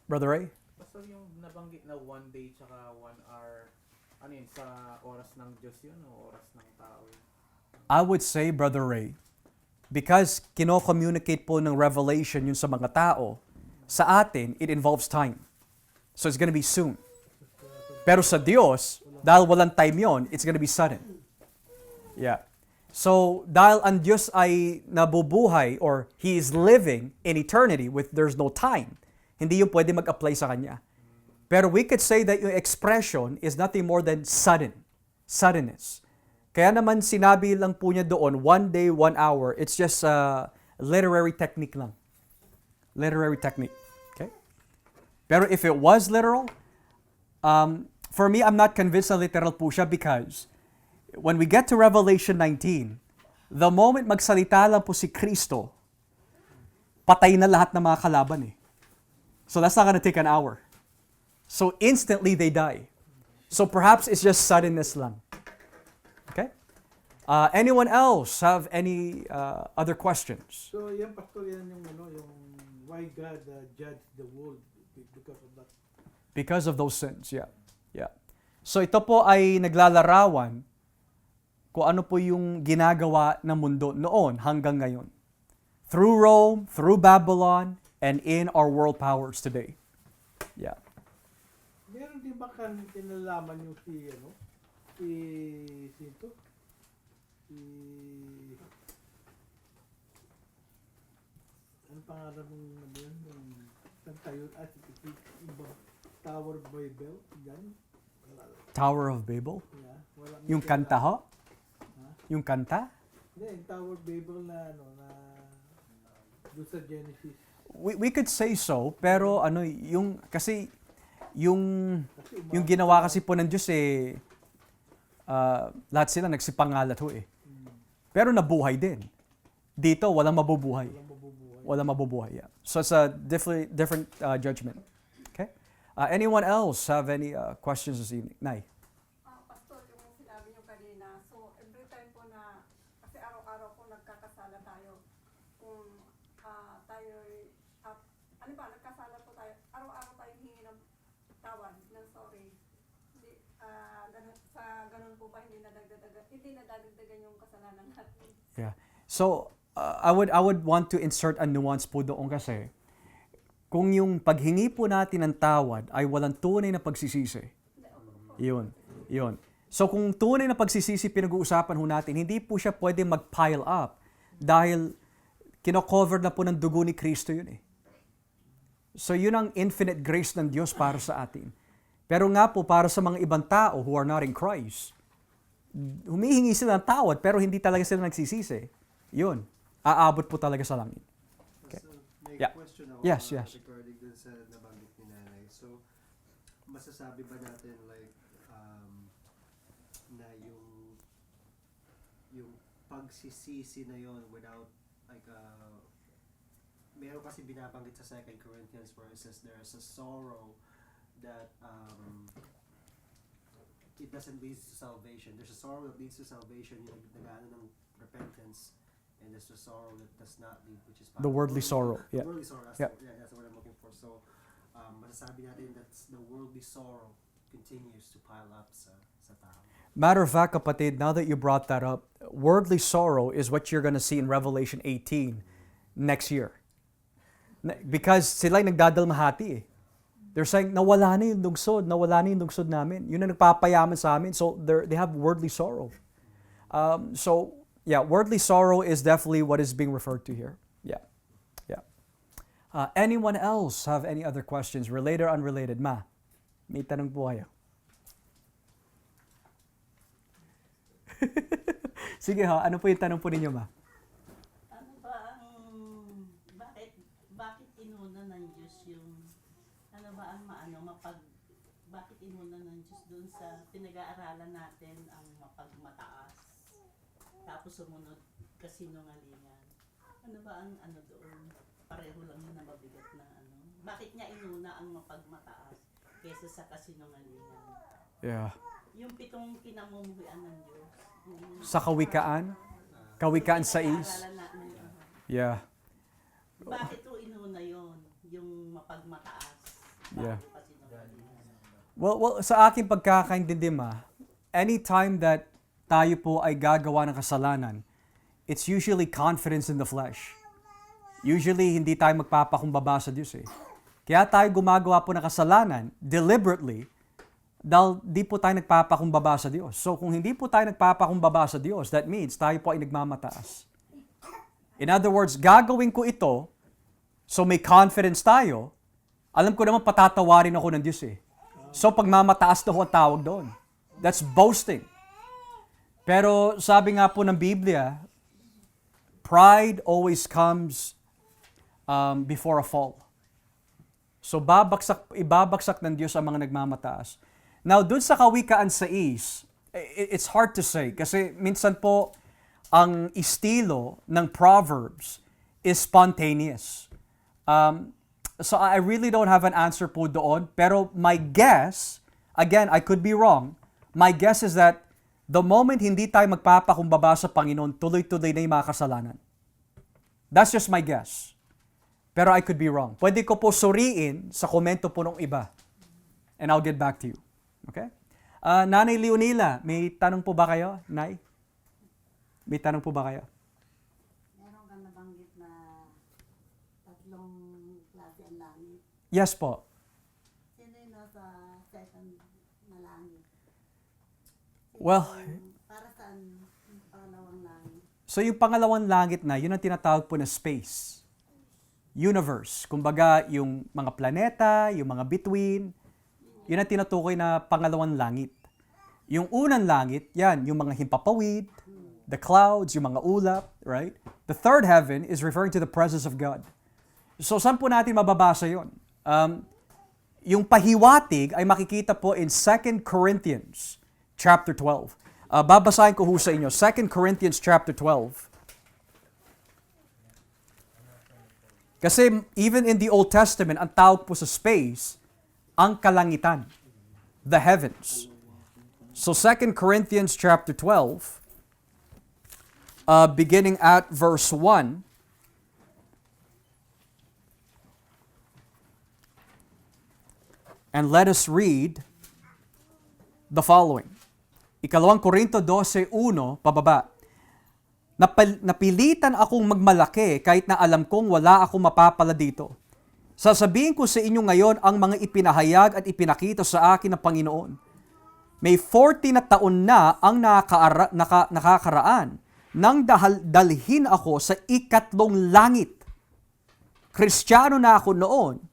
Brother Ray? Basta yung nabanggit na 1 day tsaka 1 hour, ano yun, sa oras ng Diyos yun o oras ng tao yun? I would say, Brother Ray, because kino-communicate po ng revelation yun sa mga tao, sa atin, it involves time. So it's gonna be soon. Pero sa Diyos, dahil walang time yon, it's gonna be sudden. Yeah. So, dahil ang Diyos ay nabubuhay or He is living in eternity with there's no time, hindi yung pwede mag-apply sa Kanya. Pero we could say that yung expression is nothing more than suddenness. Kaya naman sinabi lang po niya doon, 1 day, 1 hour, it's just a literary technique lang. Literary technique. Okay? Pero if it was literal, for me, I'm not convinced na literal po siya because when we get to Revelation 19, the moment magsalita lang po si Kristo, patay na lahat ng mga kalaban eh. So that's not gonna take an hour. So instantly they die. So perhaps it's just suddenness lang. Okay? Anyone else have any other questions? so yan, Pastor, yan yung, yung why God judged the world because of that. Because of those sins, yeah. Yeah. So ito po ay naglalarawan kung ano po yung ginagawa ng mundo noon hanggang ngayon. Through Rome, through Babylon, and in our world powers today. Yeah. Meron din ba kinalaman yung sino? Ano pangalan ng yun? Yung tayo, Tower of Babel? Yan? Tower of Babel? Yeah. Wala, Yung kanta ho? Yung kanta? Hindi, yung Tower of Babel na doon sa Genesis. We could say so, pero kasi yung ginawa kasi po ng Diyos lahat sila nagsipangalat ho eh. Pero nabuhay din. Dito, walang mabubuhay. Walang mabubuhay, yeah. So it's a different judgment. Okay? Anyone else have any questions this evening? Nay? Pastor, yung sinabi niyo kanina, so every time po na, kasi araw-araw po nagkakasala tayo, kung tayo ano ba, nagkasala po tayo, araw-araw tayo hingi ng tawad, ng sorry. Hindi, ganun po ba, hindi nadadagdagan yung kasalanan natin. Yeah. So, I would want to insert a nuance po doon kasi kung yung paghingi po natin ng tawad ay walang tunay na pagsisisi. Yun. So kung tunay na pagsisisi pinag-uusapan ho natin, hindi po siya pwede mag-pile up dahil kino-cover na po ng dugo ni Kristo yun eh. So yun ang infinite grace ng Diyos para sa atin. Pero nga po para sa mga ibang tao who are not in Christ, humihingi sila ng tawad pero hindi talaga sila nagsisisi. Yun. Aabot po talaga sa langit. Okay. So, may Yeah. question ako Yes, yes. regarding dun sa nabanggit ni Nanay. So, masasabi ba natin like na yung pagsisisi na yon without like meron kasi binabanggit sa 2 Corinthians where it says there's a sorrow that it doesn't lead to salvation. There's a sorrow that leads to salvation, yung nag-ano ng repentance, and there's a sorrow that does not lead, which is The worldly sorrow. Yeah. Worldly sorrow. That's, Yeah. that's what I'm looking for. So, masasabi natin that the worldly sorrow continues to pile up sa tao. Matter of fact, kapatid, now that you brought that up, worldly sorrow is what you're going to see in Revelation 18 next year. Because sila yung nagdadalmahati eh. They're saying, nawala na yung lungsod namin. Yun ang nagpapayaman sa amin. So they have worldly sorrow. So, yeah, worldly sorrow is definitely what is being referred to here. Yeah. Anyone else have any other questions, related or unrelated? Ma, may tanong po kayo. Sige ha, ano po yung tanong po ninyo, Ma? Ano ba ang bakit inuna ng Diyos yung ano ba ang bakit inuna ng Diyos doon sa pinag-aaralan natin ang mapagmataas tapos sumunod kasinungalingan? Ano ba ang ano doon? Pareho lang yun na mabigat na ano. Bakit niya inuna ang mapagmataas kaysa sa kasinungalingan? Yeah. Yung 7 kinamumuhian ng Diyos. Sa Kawikaan? Kawikaan 6? Pinag-aaralan natin yun. Yeah. Bakit o inuna yun? Yung mapagmataas? Yeah. Bago kasinungalingan? Well, sa aking pagkakaintindi, Ma, anytime that tayo po ay gagawa ng kasalanan, it's usually confidence in the flesh. Usually, hindi tayo magpapakumbaba sa Diyos eh. Kaya tayo gumagawa po ng kasalanan deliberately dahil di po tayo nagpapakumbaba sa Diyos. So kung hindi po tayo nagpapakumbaba sa Diyos, that means tayo po ay nagmamataas. In other words, gagawin ko ito, so may confidence tayo, alam ko naman patatawarin ako ng Diyos eh. So pagmamataas na ho ang tawag doon. That's boasting. Pero sabi nga po ng Biblia, pride always comes before a fall. So ibabagsak ng Diyos ang mga nagmamataas. Now, dun sa Kawikaan 6, it's hard to say kasi minsan po ang estilo ng Proverbs is spontaneous. So I really don't have an answer po doon, pero my guess, again, I could be wrong, my guess is that the moment hindi tayo magpapakumbaba sa Panginoon, tuloy-tuloy na yung mga kasalanan. That's just my guess. Pero I could be wrong. Pwede ko po suriin sa komento po ng iba. And I'll get back to you. Okay? Nanay Leonila, may tanong po ba kayo? Nay? May tanong po ba kayo? Meron kang nabanggit na 3 klase ang langit. Yes po. Sino yung nasa second na langit? Well, Para saan yung pangalawang langit? so yung pangalawang langit na, yun ang tinatawag po na space. Universe. Kumbaga, yung mga planeta, yung mga between, yun ang tinutukoy na pangalawang langit. Yung unang langit, yan, yung mga himpapawid, the clouds, yung mga ulap, right? The third heaven is referring to the presence of God. So, saan po natin mababasa yun? Yung pahiwatig ay makikita po in 2 Corinthians chapter 12. Babasahin ko ho sa inyo, 2 Corinthians chapter 12. Kasi even in the Old Testament, ang tawag po sa space, ang kalangitan, the heavens. So 2 Corinthians chapter 12, beginning at verse 1, And let us read the following. Ikalawang Korinto 12:1, pababa. Napilitan akong magmalaki kahit na alam kong wala akong mapapala dito. Sasabihin ko sa inyo ngayon ang mga ipinahayag at ipinakita sa akin ng Panginoon. May 40 na taon na ang nakakaraan nang dalhin ako sa ikatlong langit. Kristiyano na ako noon.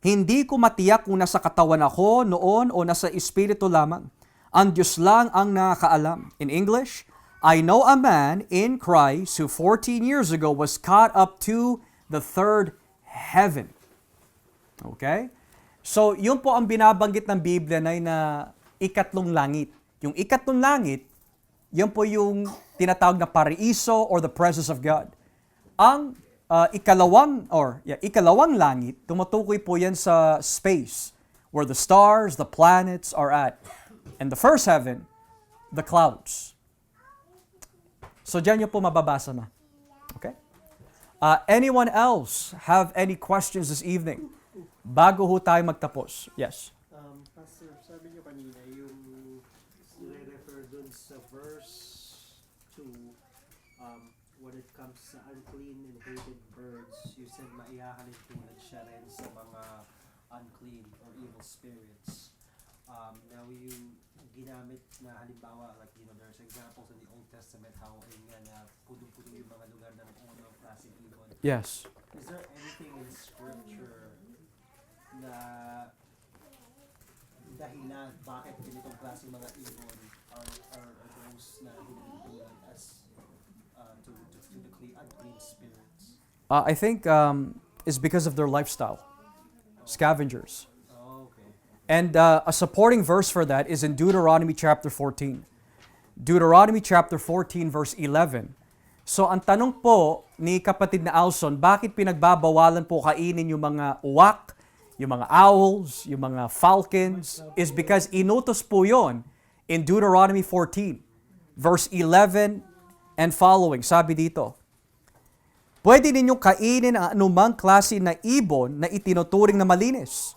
Hindi ko matiyak kung nasa katawan ako noon o nasa espiritu lamang. Ang Diyos lang ang nakakaalam. In English, I know a man in Christ who 14 years ago was caught up to the third heaven. Okay? So, yun po ang binabanggit ng Biblia na ikatlong langit. Yung ikatlong langit, yun po yung tinatawag na paraiso or the presence of God. Ang ikalawang langit, tumutukoy po yan sa space, where the stars, the planets are at. And the first heaven, the clouds. So, dyan nyo po mababasa na. Okay? Anyone else have any questions this evening? Bago ho tayo magtapos. Yes. Pastor, sabi niyo kanina, yung refer dun sa verse 2, when it comes sa unclean and hated birds, you said maihahalin tulad siya rin sa mga unclean or evil spirits. Now, yung ginamit na halimbawa, like, there's examples in the Old Testament how na puno-puno yung mga lugar ng unang klaseng ibon. Yes. Is there anything in Scripture na dahilan bakit ganitong klaseng mga ibon are those na hinahintulad as to the unclean spirits? I think it's because of their lifestyle. Scavengers. Okay. And a supporting verse for that is in Deuteronomy chapter 14. Deuteronomy chapter 14 verse 11. So ang tanong po ni kapatid na Alson, bakit pinagbabawalan po kainin yung mga uwak, yung mga owls, yung mga falcons, is because inutos po yon in Deuteronomy 14 verse 11 and following. Sabi dito, pwede ninyong kainin ang anumang klase na ibon na itinuturing na malinis.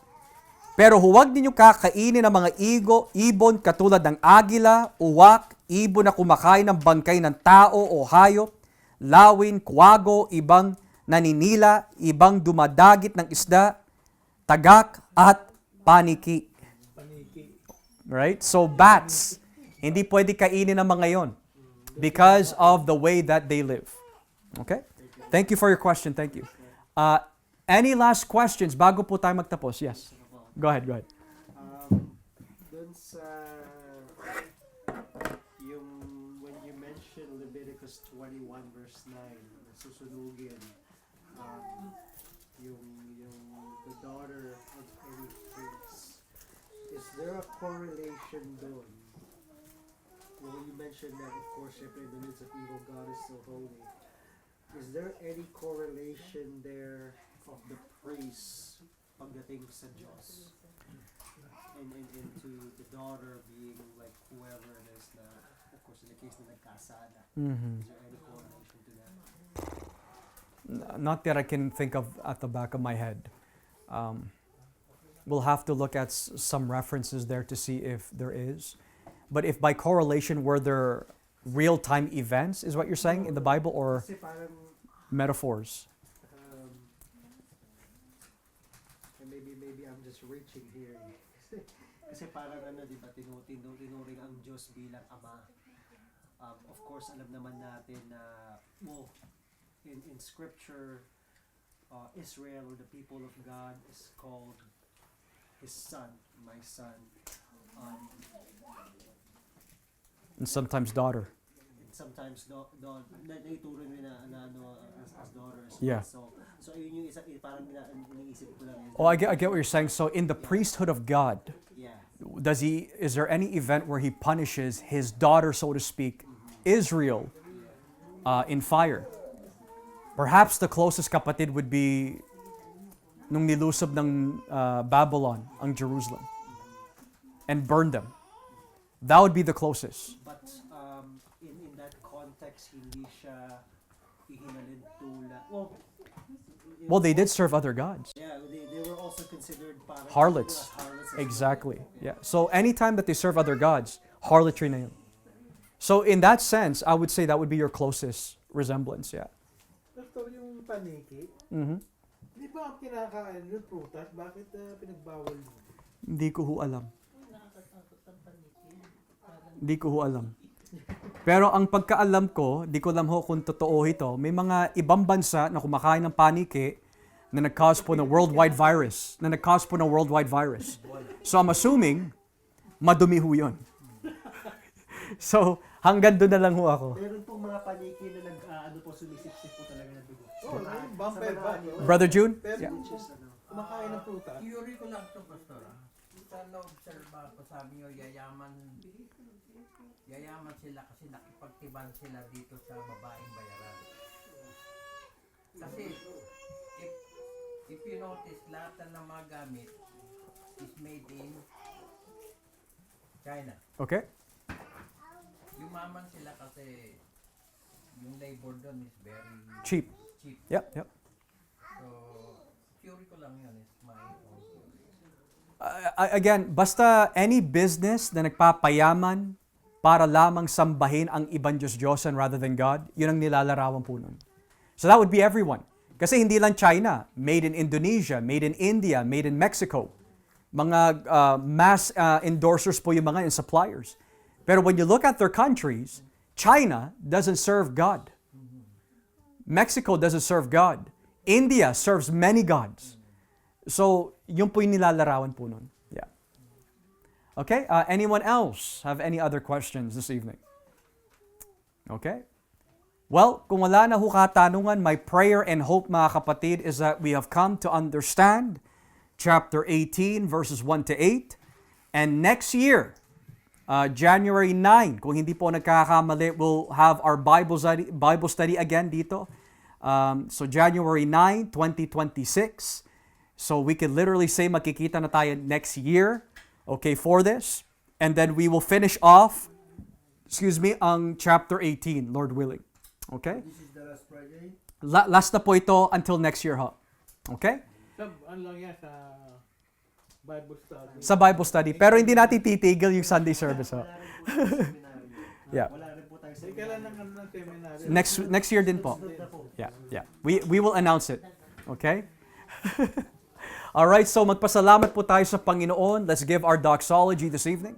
Pero huwag ninyong kakainin ang mga ibon katulad ng agila, uwak, ibon na kumakain ng bangkay ng tao o hayop, lawin, kwago, ibang naninila, ibang dumadagit ng isda, tagak, at paniki. Right? So bats, hindi pwede kainin ng mga yon because of the way that they live. Okay? Thank you for your question. Thank you. Any last questions bago po tayo magtapos? Yes. Go ahead. Dun sa when you mention Leviticus 21 verse 9, susunugin the daughter of any priest. Is there a correlation doon? When you mentioned that, of course, syempre in the midst of evil, God is so holy. Is there any correlation there of the priest pagdating sa Diyos? And to the daughter being like whoever it is na, of course, in the case na nagkasala. Is there any correlation to that? Not that I can think of at the back of my head. We'll have to look at some references there to see if there is. But if by correlation were there real-time events, is what you're saying in the Bible, or Kasi parang, metaphors? and maybe I'm just reaching here. Kasi parang di ba, tinuring ang Diyos bilang Ama. Of course, alam naman natin na, in Scripture, Israel, or the people of God, is called His Son, my Son. And sometimes daughter. And sometimes naituring rin na as daughter as well. Yeah. So yun yung isa, parang iniisip ko lang yun. Oh, I get what you're saying. So in the priesthood of God, Yeah. is there any event where he punishes his daughter, so to speak, Israel, in fire? Perhaps the closest kapatid would be nung nilusob ng Babylon ang Jerusalem and burned them. That would be the closest. But in that context, hindi siya ihinalid tula. Well, they did serve other gods. Yeah, they were also considered parang Harlots. harlots as Exactly. well. Yeah. So anytime that they serve other gods, harlotry na yun. So in that sense, I would say that would be your closest resemblance. Yeah. Pastor, yung paniki, Mhm. di ba ang kinakain yung prutas? Bakit pinagbawal mo? Hindi ko ho alam. Nakakatakot ang paniki. Parang Hindi ko ho alam. Pero ang pagkaalam ko, di ko alam ho kung totoo ito, may mga ibang bansa na kumakain ng paniki na nag-cause po ng worldwide virus. So I'm assuming, madumi ho yun. So, hanggang doon na lang ho ako. Meron pong mga paniki na sumisip-sip po talaga ng dugo. Oo, yung vampire Sa ba? mga- Brother June? Pero Yeah. Which is, ano, kumakain ng prutas. Theory ko lang to, Pastor. Sa na-observe ko, sabi nyo, yayaman sila kasi nakipagtiban sila dito sa babaeng bayaran. Kasi, if you notice, lahat ng mga gamit is made in China. Okay? Yumaman sila kasi yung labor doon is very Cheap. cheap. Yep, yep. So, theory ko lang yun is my own theory. Again, basta any business na nagpapayaman para lamang sambahin ang ibang Diyos-Diyosan rather than God, yun ang nilalarawan po nun. So that would be everyone. Kasi hindi lang China, made in Indonesia, made in India, made in Mexico. Mga mass endorsers po yung mga and suppliers. Pero when you look at their countries, China doesn't serve God. Mexico doesn't serve God. India serves many gods. So, yun po yung nilalarawan po nun. Yeah. Okay, anyone else have any other questions this evening? Okay. Well, kung wala na ho katanungan, my prayer and hope mga kapatid is that we have come to understand chapter 18 verses 1 to 8. And next year, January 9, kung hindi po nagkakamali, we'll have our Bible study again dito. So January 9, 2026. So we can literally say makikita na tayo next year, okay, for this. And then we will finish off, ang chapter 18, Lord willing. Okay? This is the last Friday. Last na po ito until next year, ho. Okay? Ano lang yan sa Bible study. Sa Bible study. Pero hindi natin titigil yung Sunday service, ho. Wala rin po tayong seminaryo. Yeah. Wala rin po tayong Hindi kailan ng seminary. Next year din po. Sunod na po. Yeah. We will announce it. Okay? All right, so magpasalamat po tayo sa Panginoon. Let's give our doxology this evening.